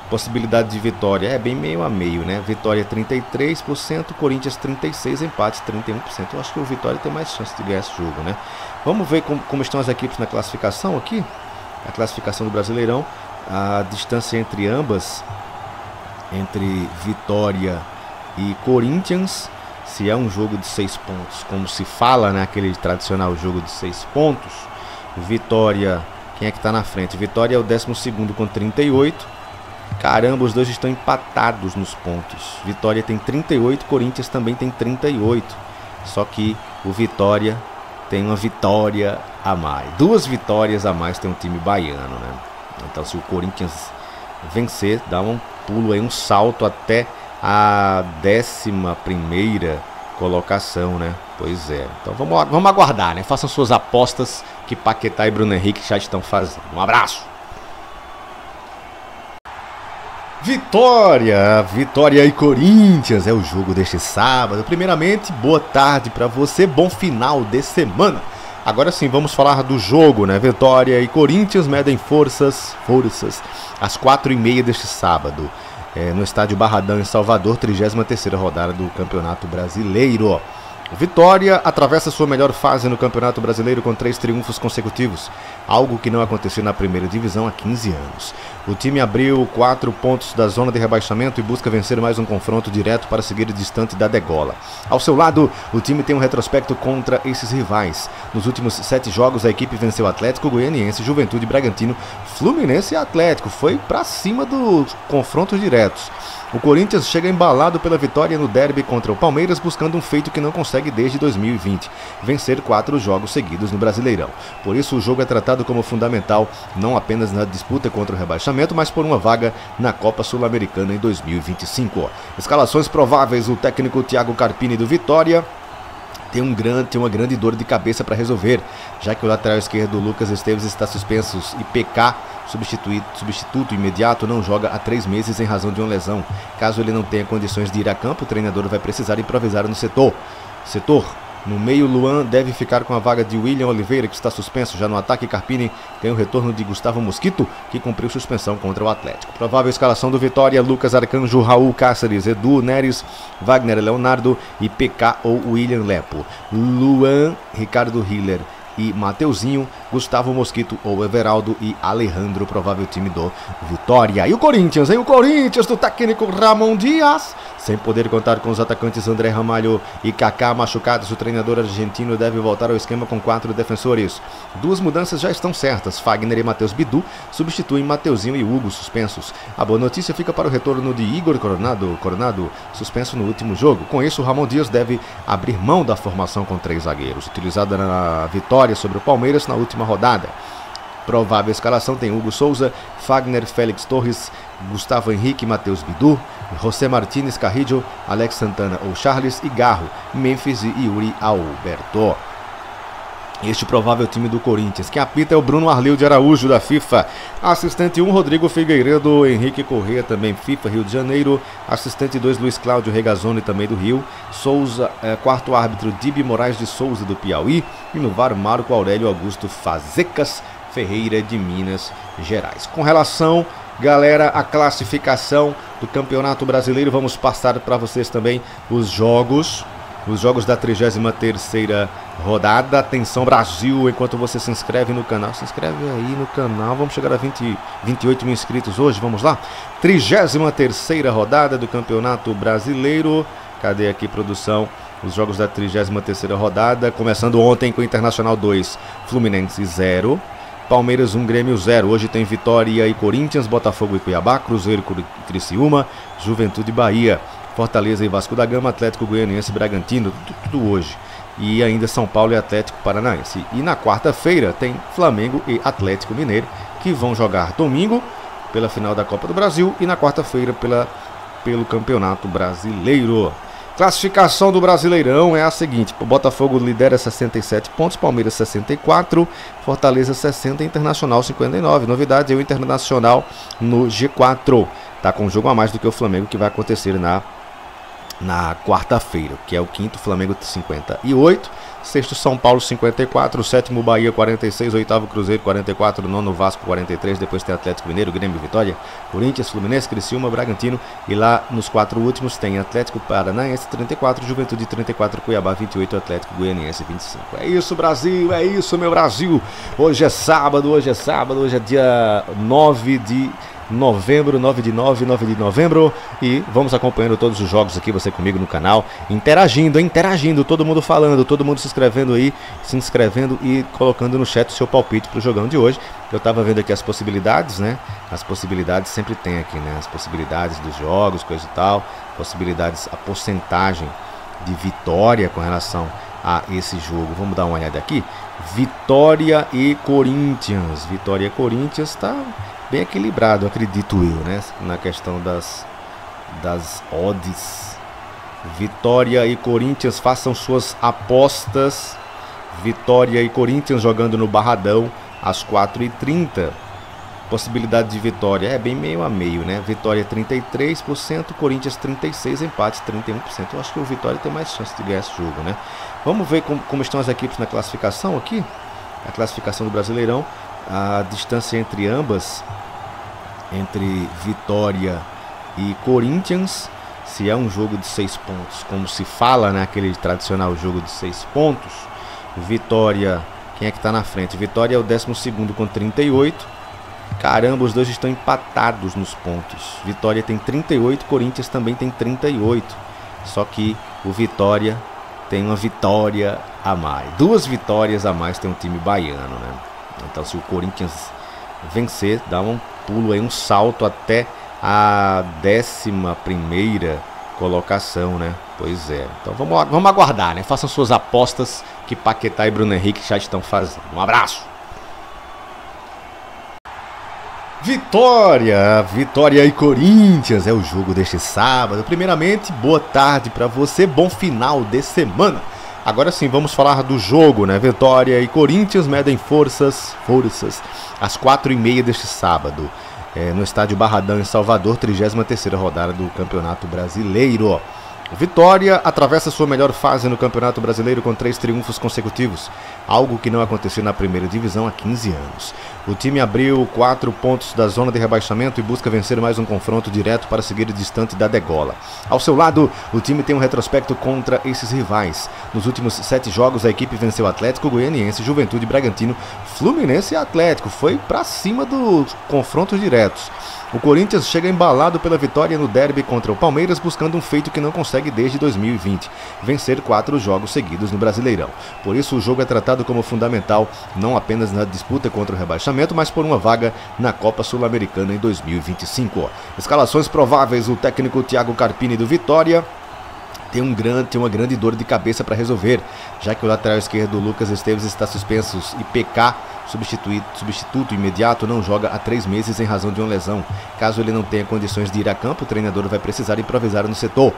Speaker 1: Possibilidade de vitória é bem meio a meio, né? Vitória 33%, Corinthians 36%, empate 31%. Eu acho que o Vitória tem mais chance de ganhar esse jogo, né? Vamos ver como estão as equipes na classificação aqui. A classificação do Brasileirão. A distância entre ambas, entre Vitória e Corinthians, se é um jogo de 6 pontos, como se fala, né, aquele tradicional jogo de 6 pontos, Vitória, quem é que está na frente? Vitória é o 12º com 38. Caramba, os dois estão empatados nos pontos. Vitória tem 38, Corinthians também tem 38. Só que o Vitória tem uma vitória a mais. 2 vitórias a mais tem um time baiano, né? Então se o Corinthians vencer, dá um pulo aí, um salto até a 11ª colocação, né? Pois é. Então vamos aguardar, né? Façam suas apostas que Paquetá e Bruno Henrique já estão fazendo. Um abraço! Vitória e Corinthians é o jogo deste sábado. Primeiramente, boa tarde para você, bom final de semana. Agora sim, vamos falar do jogo, né? Vitória e Corinthians medem forças às 4h30 deste sábado, no estádio Barradão, em Salvador, 33ª rodada do Campeonato Brasileiro. Vitória atravessa sua melhor fase no Campeonato Brasileiro com 3 triunfos consecutivos, algo que não aconteceu na primeira divisão há 15 anos. O time abriu 4 pontos da zona de rebaixamento e busca vencer mais um confronto direto para seguir distante da degola. Ao seu lado, o time tem um retrospecto contra esses rivais. Nos últimos 7 jogos, a equipe venceu Atlético Goianiense, Juventude, Bragantino, Fluminense e Atlético. Foi para cima dos confrontos diretos. O Corinthians chega embalado pela vitória no derby contra o Palmeiras, buscando um feito que não consegue desde 2020, vencer 4 jogos seguidos no Brasileirão. Por isso o jogo é tratado como fundamental, não apenas na disputa contra o rebaixamento, mas por uma vaga na Copa Sul-Americana em 2025. Escalações prováveis: o técnico Thiago Carpini do Vitória tem uma grande dor de cabeça para resolver, já que o lateral esquerdo Lucas Esteves está suspenso e PK, substituto imediato, não joga há 3 meses em razão de uma lesão. Caso ele não tenha condições de ir a campo, o treinador vai precisar improvisar no setor. No meio, Luan deve ficar com a vaga de William Oliveira, que está suspenso. Já no ataque, Carpini tem o retorno de Gustavo Mosquito, que cumpriu suspensão contra o Atlético. Provável escalação do Vitória: Lucas Arcanjo, Raul Cáceres, Edu Neres, Wagner Leonardo e PK ou William Lepo. Luan, Ricardo Hiller e Mateuzinho, Gustavo Mosquito ou Everaldo e Alejandro, provável time do Vitória. E o Corinthians, hein? O Corinthians do técnico Ramon Dias, sem poder contar com os atacantes André Ramalho e Kaká machucados, o treinador argentino deve voltar ao esquema com 4 defensores. 2 mudanças já estão certas: Fagner e Matheus Bidu substituem Mateuzinho e Hugo, suspensos. A boa notícia fica para o retorno de Igor Coronado, suspenso no último jogo. Com isso, o Ramon Dias deve abrir mão da formação com 3 zagueiros, utilizada na vitória sobre o Palmeiras na última rodada. Provável escalação tem Hugo Souza, Fagner, Félix Torres, Gustavo Henrique, Matheus Bidu, José Martínez Carrillo, Alex Santana ou Charles e Garro, Memphis e Yuri Alberto. Este provável time do Corinthians. Quem apita é o Bruno Arleu de Araújo, da FIFA. Assistente 1, Rodrigo Figueiredo, Henrique Corrêa, também FIFA, Rio de Janeiro. Assistente 2, Luiz Cláudio Regazzoni, também do Rio. Souza, quarto árbitro, Dibi Moraes de Souza, do Piauí. E no VAR, Marco Aurélio Augusto Fazecas Ferreira, de Minas Gerais. Com relação, galera, à classificação do Campeonato Brasileiro, vamos passar para vocês também os jogos da 33ª rodada. Atenção, Brasil, enquanto você se inscreve no canal, se inscreve aí no canal, vamos chegar a 28 mil inscritos hoje, vamos lá. 33ª rodada do Campeonato Brasileiro. Cadê aqui, produção? Os jogos da 33ª rodada, começando ontem com Internacional 2, Fluminense 0, Palmeiras 1, Grêmio 0. Hoje tem Vitória e Corinthians, Botafogo e Cuiabá, Cruzeiro e Criciúma, Juventude e Bahia, Fortaleza e Vasco da Gama, Atlético Goianiense e Bragantino, tudo hoje. E ainda São Paulo e Atlético Paranaense. E na quarta-feira tem Flamengo e Atlético Mineiro, que vão jogar domingo pela final da Copa do Brasil e na quarta-feira pelo Campeonato Brasileiro. Classificação do Brasileirão é a seguinte: o Botafogo lidera 67 pontos, Palmeiras 64, Fortaleza 60, Internacional 59. Novidade é o Internacional no G4. Tá com um jogo a mais do que o Flamengo, que vai acontecer na quarta-feira, que é o 5º Flamengo 58, 6º São Paulo 54, 7º Bahia 46, 8º Cruzeiro 44, 9º Vasco 43, depois tem Atlético Mineiro, Grêmio, Vitória, Corinthians, Fluminense, Criciúma, Bragantino, e lá nos 4 últimos tem Atlético Paranaense 34, Juventude 34, Cuiabá 28, Atlético Goianiense 25. É isso, Brasil, é isso, meu Brasil. Hoje é sábado, hoje é dia 9 novembro, 9 de novembro. E vamos acompanhando todos os jogos aqui, você comigo no canal, interagindo, todo mundo falando, todo mundo se inscrevendo e colocando no chat o seu palpite pro jogão de hoje. Eu tava vendo aqui as possibilidades, né? As possibilidades sempre tem aqui, né? As possibilidades dos jogos, coisa e tal, possibilidades, a porcentagem de vitória com relação a esse jogo. Vamos dar uma olhada aqui. Vitória e Corinthians. Vitória e Corinthians tá bem equilibrado, acredito eu, né? Na questão das odds. Vitória e Corinthians, façam suas apostas. Vitória e Corinthians jogando no Barradão às 4h30. Possibilidade de vitória é bem meio a meio, né? Vitória 33%, Corinthians 36%, empate 31%. Eu acho que o Vitória tem mais chance de ganhar esse jogo, né? Vamos ver como estão as equipes na classificação aqui. A classificação do Brasileirão, a distância entre ambas, entre Vitória e Corinthians, se é um jogo de 6 pontos, como se fala, né? Aquele tradicional jogo de 6 pontos. Vitória, quem é que está na frente? Vitória é o 12º com 38. Caramba, os dois estão empatados nos pontos. Vitória tem 38, Corinthians também tem 38. Só que o Vitória tem uma vitória a mais. 2 vitórias a mais tem um time baiano, né? Então se o Corinthians vencer, dá um pulo aí, um salto até a 11ª colocação, né? Pois é. Então vamos aguardar, né? Façam suas apostas que Paquetá e Bruno Henrique já estão fazendo. Um abraço! Vitória e Corinthians é o jogo deste sábado. Primeiramente, boa tarde para você, bom final de semana. Agora sim, vamos falar do jogo, né? Vitória e Corinthians medem forças às 4h30 deste sábado, no estádio Barradão em Salvador, 33ª rodada do Campeonato Brasileiro. Vitória atravessa sua melhor fase no Campeonato Brasileiro com 3 triunfos consecutivos, algo que não aconteceu na primeira divisão há 15 anos. O time abriu 4 pontos da zona de rebaixamento e busca vencer mais um confronto direto para seguir distante da degola. Ao seu lado, o time tem um retrospecto contra esses rivais. Nos últimos 7 jogos, a equipe venceu Atlético Goianiense, Juventude, Bragantino, Fluminense e Atlético. Foi para cima dos confrontos diretos. O Corinthians chega embalado pela vitória no derby contra o Palmeiras, buscando um feito que não consegue desde 2020, vencer 4 jogos seguidos no Brasileirão. Por isso o jogo é tratado como fundamental, não apenas na disputa contra o rebaixamento, mas por uma vaga na Copa Sul-Americana em 2025. Escalações prováveis: o técnico Thiago Carpini do Vitória tem uma grande dor de cabeça para resolver, já que o lateral esquerdo Lucas Esteves está suspenso e PK, substituto imediato, não joga há 3 meses em razão de uma lesão. Caso ele não tenha condições de ir a campo, o treinador vai precisar improvisar no setor.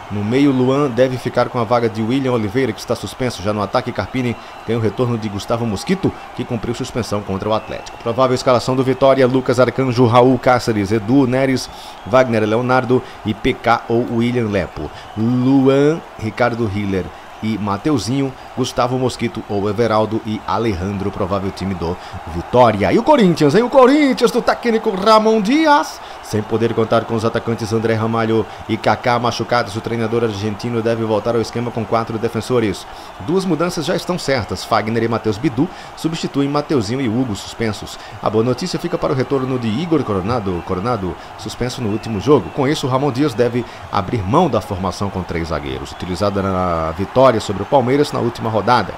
Speaker 1: No meio, Luan deve ficar com a vaga de William Oliveira, que está suspenso. Já no ataque, Carpini tem o retorno de Gustavo Mosquito, que cumpriu suspensão contra o Atlético. Provável escalação do Vitória: Lucas Arcanjo, Raul Cáceres, Edu Neres, Wagner Leonardo e PK ou William Lepo. Luan, Ricardo Hiller e Mateuzinho, Gustavo Mosquito ou Everaldo e Alejandro, provável time do Vitória. E o Corinthians, hein? O Corinthians do técnico Ramon Dias, sem poder contar com os atacantes André Ramalho e Kaká machucados, o treinador argentino deve voltar ao esquema com 4 defensores. 2 mudanças já estão certas: Fagner e Matheus Bidu substituem Mateuzinho e Hugo, suspensos. A boa notícia fica para o retorno de Igor Coronado, suspenso no último jogo. Com isso, o Ramon Dias deve abrir mão da formação com 3 zagueiros, utilizada na vitória sobre o Palmeiras na última rodada.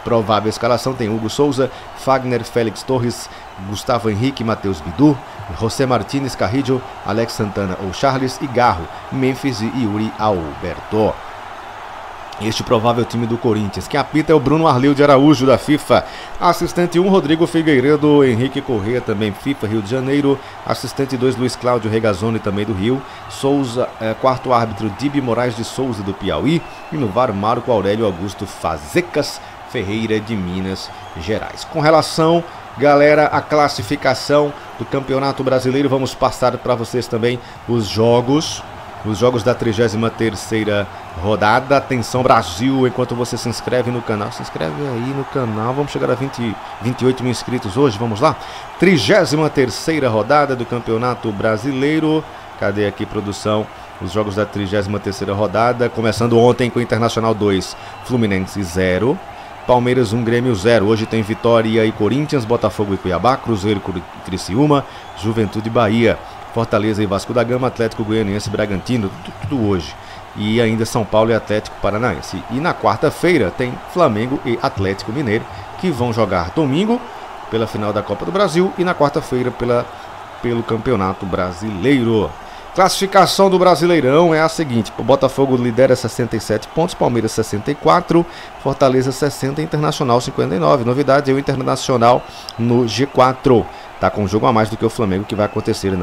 Speaker 1: Provável escalação tem Hugo Souza, Fagner, Félix Torres, Gustavo Henrique, Matheus Bidu, José Martínez Carrillo, Alex Santana ou Charles e Garro, Memphis e Yuri Alberto. Este provável time do Corinthians. Quem apita é o Bruno Arleu de Araújo, da FIFA. Assistente 1, Rodrigo Figueiredo, Henrique Corrêa, também FIFA, Rio de Janeiro. Assistente 2, Luiz Cláudio Regazzoni, também do Rio. Souza, quarto árbitro, Dibi Moraes de Souza, do Piauí. E no VAR, Marco Aurélio Augusto Fazecas Ferreira, de Minas Gerais. Com relação, galera, à classificação do Campeonato Brasileiro, vamos passar para vocês também os jogos da 33ª rodada. Atenção, Brasil, enquanto você se inscreve no canal, se inscreve aí no canal, vamos chegar a 28 mil inscritos hoje, vamos lá. 33ª rodada do Campeonato Brasileiro. Cadê aqui, produção? Os jogos da 33ª rodada, começando ontem com o Internacional 2, Fluminense 0, Palmeiras 1, Grêmio 0. Hoje tem Vitória e Corinthians, Botafogo e Cuiabá, Cruzeiro e Criciúma, Juventude e Bahia, Fortaleza e Vasco da Gama, Atlético Goianiense e Bragantino, tudo hoje. E ainda São Paulo e Atlético Paranaense. E na quarta-feira tem Flamengo e Atlético Mineiro, que vão jogar domingo pela final da Copa do Brasil e na quarta-feira pelo Campeonato Brasileiro. Classificação do Brasileirão é a seguinte: o Botafogo lidera 67 pontos, Palmeiras 64, Fortaleza 60, Internacional 59. Novidade é o Internacional no G4. Tá com um jogo a mais do que o Flamengo, que vai acontecer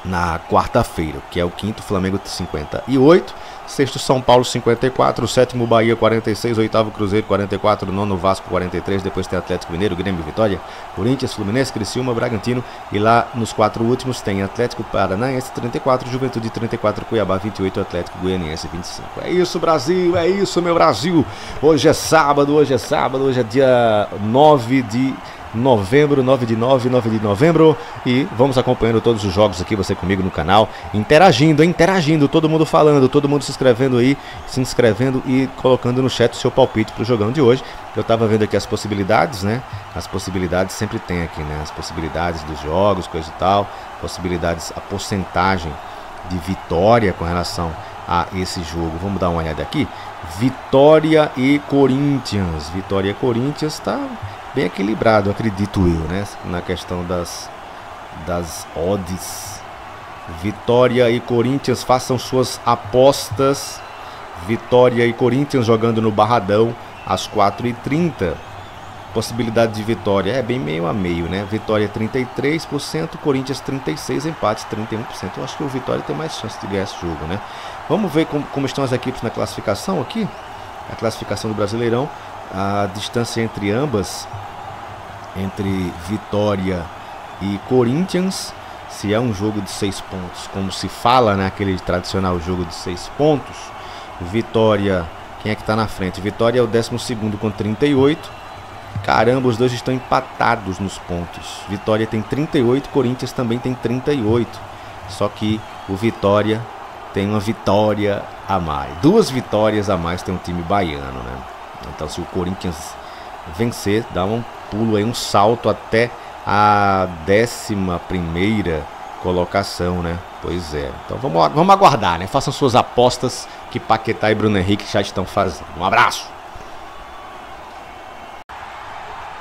Speaker 1: na quarta-feira, que é o quinto, Flamengo 58, sexto São Paulo 54, sétimo Bahia 46, oitavo Cruzeiro 44, nono Vasco 43, depois tem Atlético Mineiro, Grêmio, Vitória, Corinthians, Fluminense, Criciúma, Bragantino, e lá nos quatro últimos tem Atlético Paranaense 34, Juventude 34, Cuiabá 28, Atlético Goianiense 25. É isso, Brasil, é isso, meu Brasil. Hoje é sábado, hoje é dia 9 de novembro, 9 de novembro, e vamos acompanhando todos os jogos aqui, você comigo no canal, interagindo, todo mundo falando, todo mundo se inscrevendo e colocando no chat o seu palpite pro jogão de hoje. Eu tava vendo aqui as possibilidades, né? As possibilidades sempre tem aqui, né? As possibilidades dos jogos, coisa e tal, possibilidades, a porcentagem de vitória com relação a esse jogo. Vamos dar uma olhada aqui. Vitória e Corinthians tá bem equilibrado, acredito eu, né? Na questão das odds. Vitória e Corinthians, façam suas apostas. Vitória e Corinthians jogando no Barradão às 4h30. Possibilidade de vitória é bem meio a meio, né? Vitória 33%, Corinthians 36%, empate 31%. Eu acho que o Vitória tem mais chance de ganhar esse jogo, né? Vamos ver como estão as equipes na classificação aqui. A classificação do Brasileirão. A distância entre ambas, entre Vitória e Corinthians, se é um jogo de 6 pontos, como se fala, né, aquele tradicional jogo de 6 pontos, Vitória, quem é que está na frente? Vitória é o 12º com 38. Caramba, os dois estão empatados nos pontos. Vitória tem 38, Corinthians também tem 38. Só que o Vitória tem uma vitória a mais. 2 vitórias a mais tem um time baiano, né? Então, se o Corinthians vencer, dá um pulo aí, um salto até a 11ª colocação, né? Pois é. Então, vamos aguardar, né? Façam suas apostas que Paquetá e Bruno Henrique já estão fazendo. Um abraço!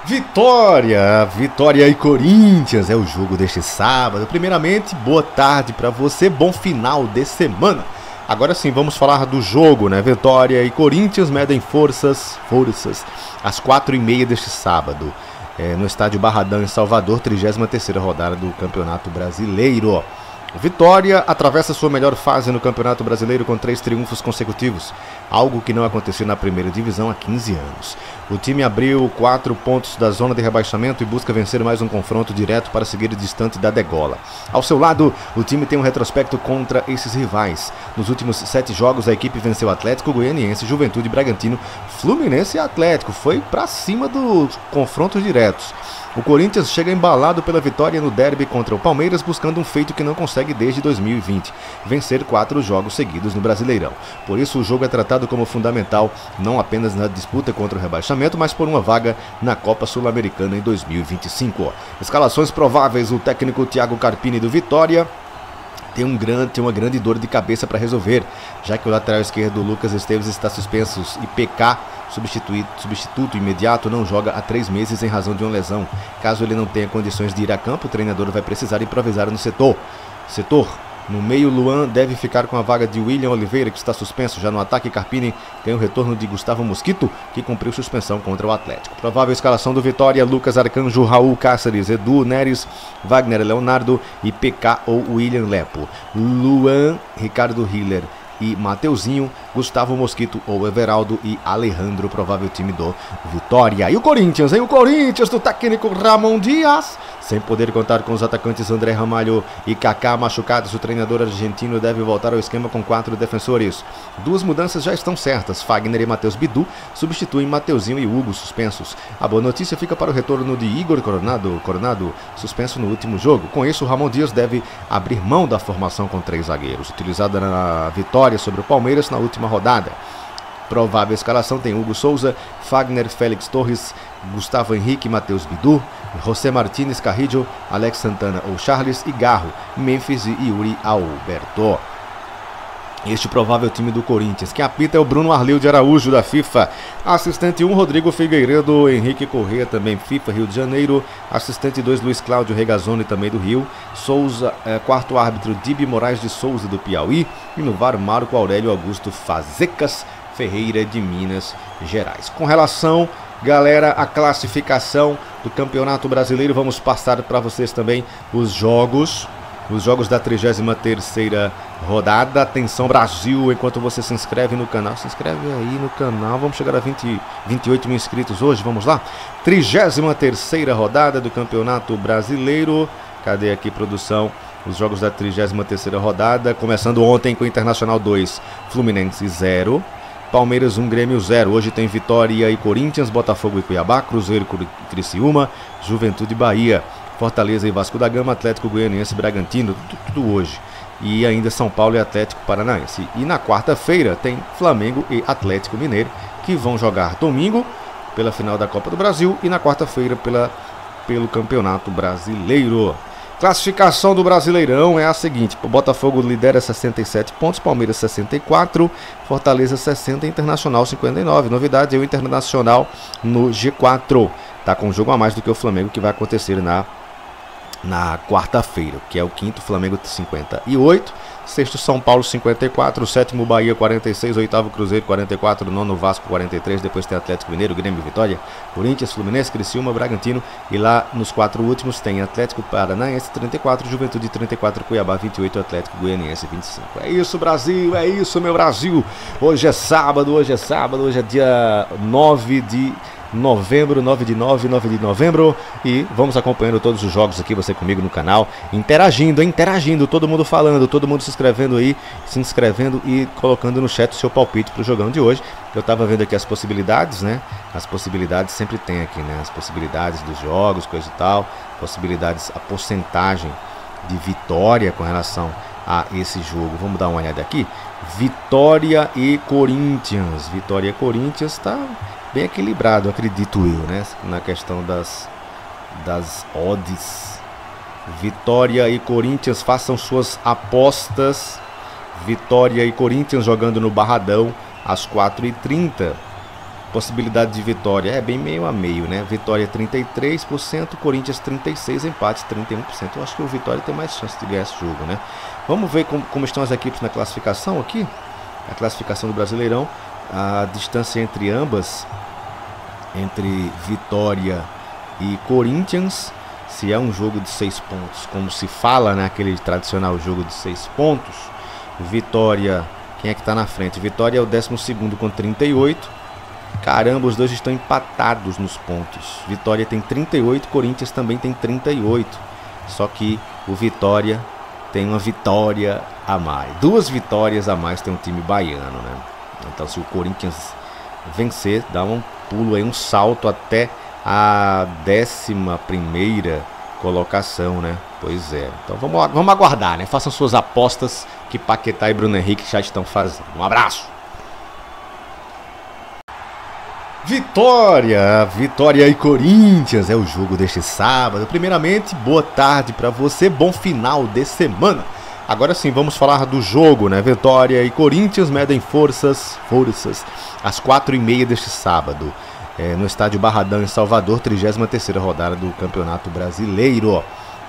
Speaker 1: Vitória e Corinthians é o jogo deste sábado. Primeiramente, boa tarde para você, bom final de semana. Agora sim, vamos falar do jogo, né? Vitória e Corinthians medem forças às 4h30 deste sábado, no estádio Barradão, em Salvador, 33ª rodada do Campeonato Brasileiro. Vitória atravessa sua melhor fase no Campeonato Brasileiro com 3 triunfos consecutivos, algo que não aconteceu na primeira divisão há 15 anos. O time abriu 4 pontos da zona de rebaixamento e busca vencer mais um confronto direto para seguir distante da degola. Ao seu lado, o time tem um retrospecto contra esses rivais. Nos últimos 7 jogos, a equipe venceu Atlético Goianiense, Juventude, Bragantino, Fluminense e Atlético. Foi para cima dos confrontos diretos. O Corinthians chega embalado pela vitória no derby contra o Palmeiras, buscando um feito que não consegue desde 2020, vencer 4 jogos seguidos no Brasileirão. Por isso, o jogo é tratado como fundamental, não apenas na disputa contra o rebaixamento, mas por uma vaga na Copa Sul-Americana em 2025. Escalações prováveis: o técnico Thiago Carpini do Vitória tem uma grande dor de cabeça para resolver, já que o lateral esquerdo Lucas Esteves está suspenso e PK, substituto imediato, não joga há 3 meses em razão de uma lesão. Caso ele não tenha condições de ir a campo, o treinador vai precisar improvisar no setor. No meio, Luan deve ficar com a vaga de William Oliveira, que está suspenso. Já no ataque, Carpini tem o retorno de Gustavo Mosquito, que cumpriu suspensão contra o Atlético. Provável escalação do Vitória: Lucas Arcanjo, Raul Cáceres, Edu Neres, Wagner Leonardo e PK ou William Lepo. Luan, Ricardo Hiller e Mateuzinho, Gustavo Mosquito ou Everaldo e Alejandro, provável time do Vitória. E o Corinthians, hein? O Corinthians do técnico Ramon Dias, sem poder contar com os atacantes André Ramalho e Kaká machucados, o treinador argentino deve voltar ao esquema com 4 defensores. 2 mudanças já estão certas: Fagner e Matheus Bidu substituem Mateuzinho e Hugo, suspensos. A boa notícia fica para o retorno de Igor Coronado, suspenso no último jogo. Com isso, o Ramon Dias deve abrir mão da formação com 3 zagueiros, utilizada na vitória sobre o Palmeiras na última rodada. Provável escalação tem Hugo Souza, Fagner, Félix Torres, Gustavo Henrique, Matheus Bidu, José Martínez, Carrillo, Alex Santana ou Charles e Garro, Memphis e Yuri Alberto. Este provável time do Corinthians. Quem apita é o Bruno Arleu de Araújo, da FIFA. Assistente 1, Rodrigo Figueiredo, Henrique Corrêa, também FIFA, Rio de Janeiro. Assistente 2, Luiz Cláudio Regazzoni, também do Rio. Souza, quarto árbitro, Dibi Moraes de Souza, do Piauí. E no VAR, Marco Aurélio Augusto Fazecas Ferreira, de Minas Gerais. Com relação, galera, à classificação do Campeonato Brasileiro, vamos passar para vocês também os jogos da 33ª rodada. Atenção, Brasil, enquanto você se inscreve no canal, se inscreve aí no canal, vamos chegar a 28 mil inscritos hoje, vamos lá. 33ª rodada do Campeonato Brasileiro, cadê aqui, produção? Os jogos da 33ª rodada, começando ontem com Internacional 2, Fluminense 0, Palmeiras 1, Grêmio 0. Hoje tem Vitória e Corinthians, Botafogo e Cuiabá, Cruzeiro e Criciúma, Juventude e Bahia, Fortaleza e Vasco da Gama, Atlético Goianiense e Bragantino, tudo hoje. E ainda São Paulo e Atlético Paranaense. E na quarta-feira tem Flamengo e Atlético Mineiro, que vão jogar domingo pela final da Copa do Brasil e na quarta-feira pelo Campeonato Brasileiro. Classificação do Brasileirão é a seguinte: o Botafogo lidera 67 pontos, Palmeiras 64, Fortaleza 60, Internacional 59. Novidade é o Internacional no G4. Tá com um jogo a mais do que o Flamengo, que vai acontecer na quarta-feira, que é o quinto, Flamengo 58, sexto São Paulo 54, sétimo Bahia 46, oitavo Cruzeiro 44, nono Vasco 43, depois tem Atlético Mineiro, Grêmio, Vitória, Corinthians, Fluminense, Criciúma, Bragantino, e lá nos quatro últimos tem Atlético Paranaense 34, Juventude 34, Cuiabá 28, Atlético Goianiense 25. É isso, Brasil, é isso, meu Brasil. Hoje é sábado, hoje é dia 9 de novembro, 9 de novembro, e vamos acompanhando todos os jogos aqui, você comigo no canal, interagindo, todo mundo falando, todo mundo se inscrevendo e colocando no chat o seu palpite pro jogão de hoje. Eu tava vendo aqui as possibilidades, né? As possibilidades sempre tem aqui, né? As possibilidades dos jogos, coisa e tal, possibilidades, a porcentagem de vitória com relação a esse jogo. Vamos dar uma olhada aqui. Vitória e Corinthians tá bem equilibrado, acredito eu, né? Na questão das odds. Vitória e Corinthians, façam suas apostas. Vitória e Corinthians jogando no Barradão às 4h30. Possibilidade de vitória é bem meio a meio, né? Vitória 33%, Corinthians 36%, empate 31%. Eu acho que o Vitória tem mais chance de ganhar esse jogo, né? Vamos ver como estão as equipes na classificação aqui. A classificação do Brasileirão. A distância entre ambas, entre Vitória e Corinthians, se é um jogo de 6 pontos, como se fala, né, aquele tradicional jogo de 6 pontos, Vitória, quem é que está na frente? Vitória é o 12º com 38, caramba, os dois estão empatados nos pontos, Vitória tem 38, Corinthians também tem 38, só que o Vitória tem uma vitória a mais, 2 vitórias a mais tem um time baiano, né? Então, se o Corinthians vencer, dá um pulo aí, um salto até a 11ª colocação, né? Pois é. Então, vamos aguardar, né? Façam suas apostas que Paquetá e Bruno Henrique já estão fazendo. Um abraço! Vitória e Corinthians é o jogo deste sábado. Primeiramente, boa tarde para você, bom final de semana. Agora sim, vamos falar do jogo, né? Vitória e Corinthians medem forças às 4h30 deste sábado, no estádio Barradão, em Salvador, 33ª rodada do Campeonato Brasileiro.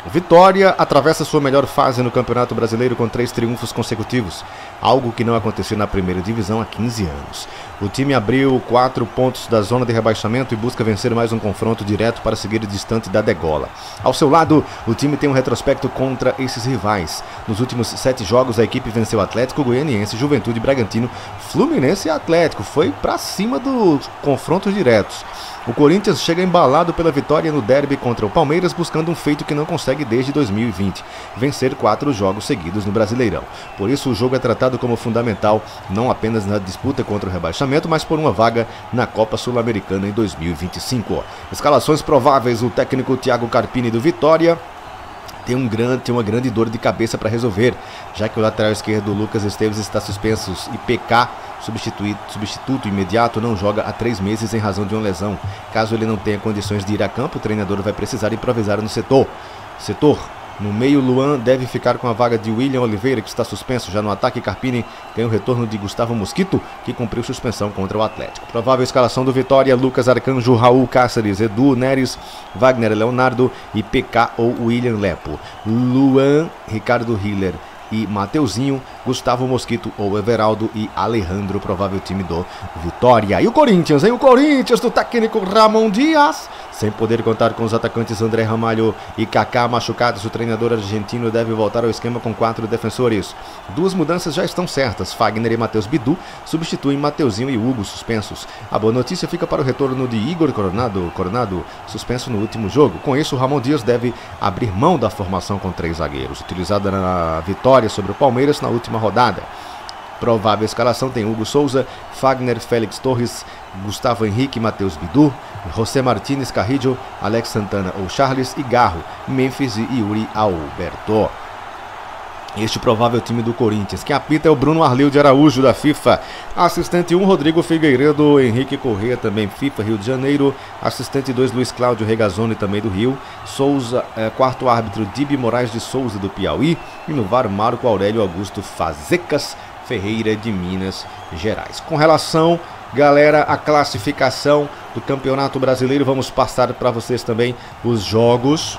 Speaker 1: Vitória atravessa sua melhor fase no Campeonato Brasileiro com 3 triunfos consecutivos, algo que não aconteceu na primeira divisão há 15 anos. O time abriu 4 pontos da zona de rebaixamento e busca vencer mais um confronto direto para seguir distante da degola. Ao seu lado, o time tem um retrospecto contra esses rivais. Nos últimos 7 jogos, a equipe venceu Atlético Goianiense, Juventude, Bragantino, Fluminense e Atlético. Foi para cima dos confrontos diretos. O Corinthians chega embalado pela vitória no derby contra o Palmeiras, buscando um feito que não consegue desde 2020, vencer 4 jogos seguidos no Brasileirão. Por isso o jogo é tratado como fundamental, não apenas na disputa contra o rebaixamento, mas por uma vaga na Copa Sul-Americana em 2025. Escalações prováveis: o técnico Thiago Carpini do Vitória, tem uma grande dor de cabeça para resolver, já que o lateral esquerdo Lucas Esteves está suspenso e PK, substituto imediato, não joga há 3 meses em razão de uma lesão. Caso ele não tenha condições de ir a campo, o treinador vai precisar improvisar no setor. No meio, Luan deve ficar com a vaga de William Oliveira, que está suspenso. Já no ataque, Carpini tem o retorno de Gustavo Mosquito, que cumpriu suspensão contra o Atlético. Provável escalação do Vitória: Lucas Arcanjo, Raul Cáceres, Edu Neres, Wagner Leonardo e PK ou William Lepo. Luan, Ricardo Hiller e Mateuzinho, Gustavo Mosquito ou Everaldo e Alejandro, provável time do Vitória. E o Corinthians, hein? O Corinthians do técnico Ramon Dias, sem poder contar com os atacantes André Ramalho e Kaká machucados, o treinador argentino deve voltar ao esquema com 4 defensores. 2 mudanças já estão certas: Fagner e Matheus Bidu substituem Mateuzinho e Hugo, suspensos. A boa notícia fica para o retorno de Igor Coronado, suspenso no último jogo. Com isso, o Ramon Dias deve abrir mão da formação com 3 zagueiros, utilizada na vitória sobre o Palmeiras na última rodada. Provável escalação tem Hugo Souza, Fagner, Félix Torres, Gustavo Henrique, Matheus Bidu, José Martínez Carrillo, Alex Santana ou Charles e Garro, Memphis e Yuri Alberto. Este provável time do Corinthians. Quem apita é o Bruno Arleu de Araújo, da FIFA. Assistente 1, Rodrigo Figueiredo, Henrique Corrêa, também FIFA, Rio de Janeiro. Assistente 2, Luiz Cláudio Regazzoni, também do Rio. Souza, quarto árbitro, Dibi Moraes de Souza, do Piauí. E no VAR, Marco Aurélio Augusto Fazecas Ferreira, de Minas Gerais. Com relação, galera, à classificação do Campeonato Brasileiro, vamos passar para vocês também os jogos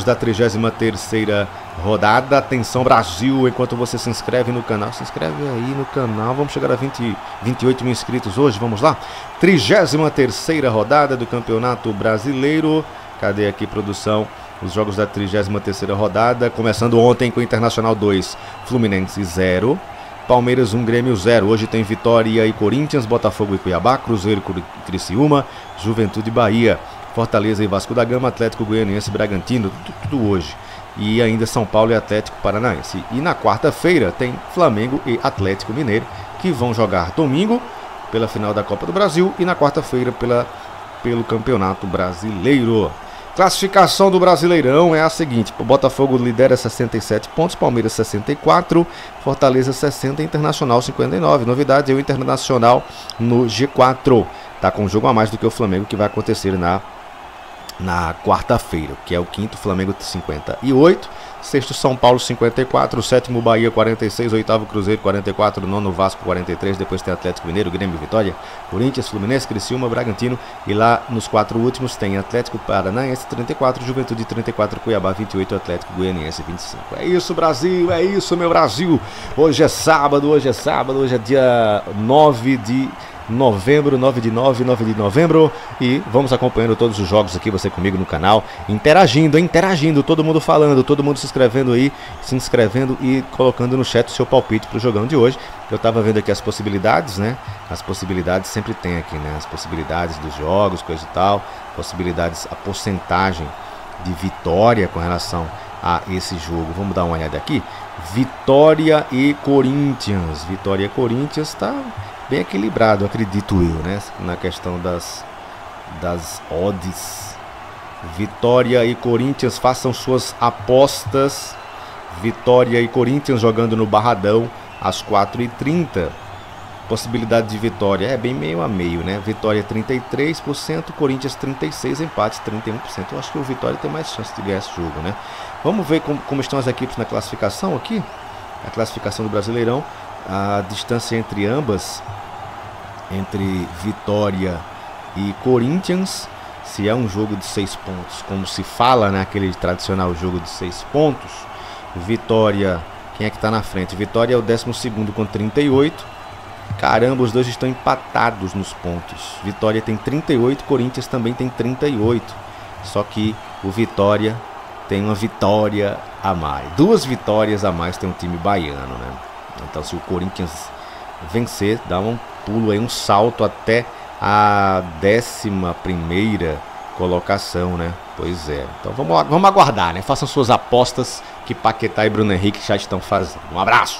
Speaker 1: da 33ª rodada. Atenção, Brasil, enquanto você se inscreve no canal, se inscreve aí no canal, vamos chegar a 28 mil inscritos hoje, vamos lá. 33ª rodada do Campeonato Brasileiro. Cadê aqui, produção? Os jogos da 33ª rodada, começando ontem com Internacional 2, Fluminense 0, Palmeiras 1, Grêmio 0. Hoje tem Vitória e Corinthians, Botafogo e Cuiabá, Cruzeiro e Criciúma, Juventude e Bahia, Fortaleza e Vasco da Gama, Atlético Goianiense e Bragantino, tudo hoje. E ainda São Paulo e Atlético Paranaense. E na quarta-feira tem Flamengo e Atlético Mineiro, que vão jogar domingo pela final da Copa do Brasil e na quarta-feira pelo Campeonato Brasileiro. Classificação do Brasileirão é a seguinte: o Botafogo lidera 67 pontos, Palmeiras 64, Fortaleza 60, Internacional 59. Novidade é o Internacional no G4. Tá com um jogo a mais do que o Flamengo, que vai acontecer na quarta-feira, que é o quinto, Flamengo 58, sexto São Paulo 54, sétimo Bahia 46, oitavo Cruzeiro 44, nono Vasco 43, depois tem Atlético Mineiro, Grêmio, Vitória, Corinthians, Fluminense, Criciúma, Bragantino, e lá nos 4 últimos tem Atlético Paranaense 34, Juventude 34, Cuiabá 28, Atlético Goianiense 25. É isso, Brasil, é isso, meu Brasil. Hoje é sábado, hoje é dia 9 de novembro, 9 de novembro, e vamos acompanhando todos os jogos aqui, você comigo no canal, interagindo, todo mundo falando, todo mundo se inscrevendo e colocando no chat o seu palpite pro jogão de hoje. Eu tava vendo aqui as possibilidades, né? As possibilidades sempre tem aqui, né? As possibilidades dos jogos, coisa e tal, possibilidades, a porcentagem de vitória com relação a esse jogo. Vamos dar uma olhada aqui. Vitória e Corinthians tá bem equilibrado, acredito eu, né? Na questão das odds. Vitória e Corinthians, façam suas apostas. Vitória e Corinthians jogando no Barradão às 4h30. Possibilidade de vitória é bem meio a meio, né? Vitória 33%, Corinthians 36%, empate 31%. Eu acho que o Vitória tem mais chance de ganhar esse jogo, né? Vamos ver como estão as equipes na classificação aqui. A classificação do Brasileirão. A distância entre ambas, entre Vitória e Corinthians, se é um jogo de 6 pontos, como se fala, né, aquele tradicional jogo de 6 pontos, Vitória, quem é que está na frente? Vitória é o 12º com 38. Caramba, os dois estão empatados nos pontos. Vitória tem 38, Corinthians também tem 38. Só que o Vitória tem uma vitória a mais. 2 vitórias a mais tem um time baiano, né? Então, se o Corinthians vencer, dá um pulo aí, um salto até a 11ª colocação, né? Pois é. Então, vamos aguardar, né? Façam suas apostas que Paquetá e Bruno Henrique já estão fazendo. Um abraço!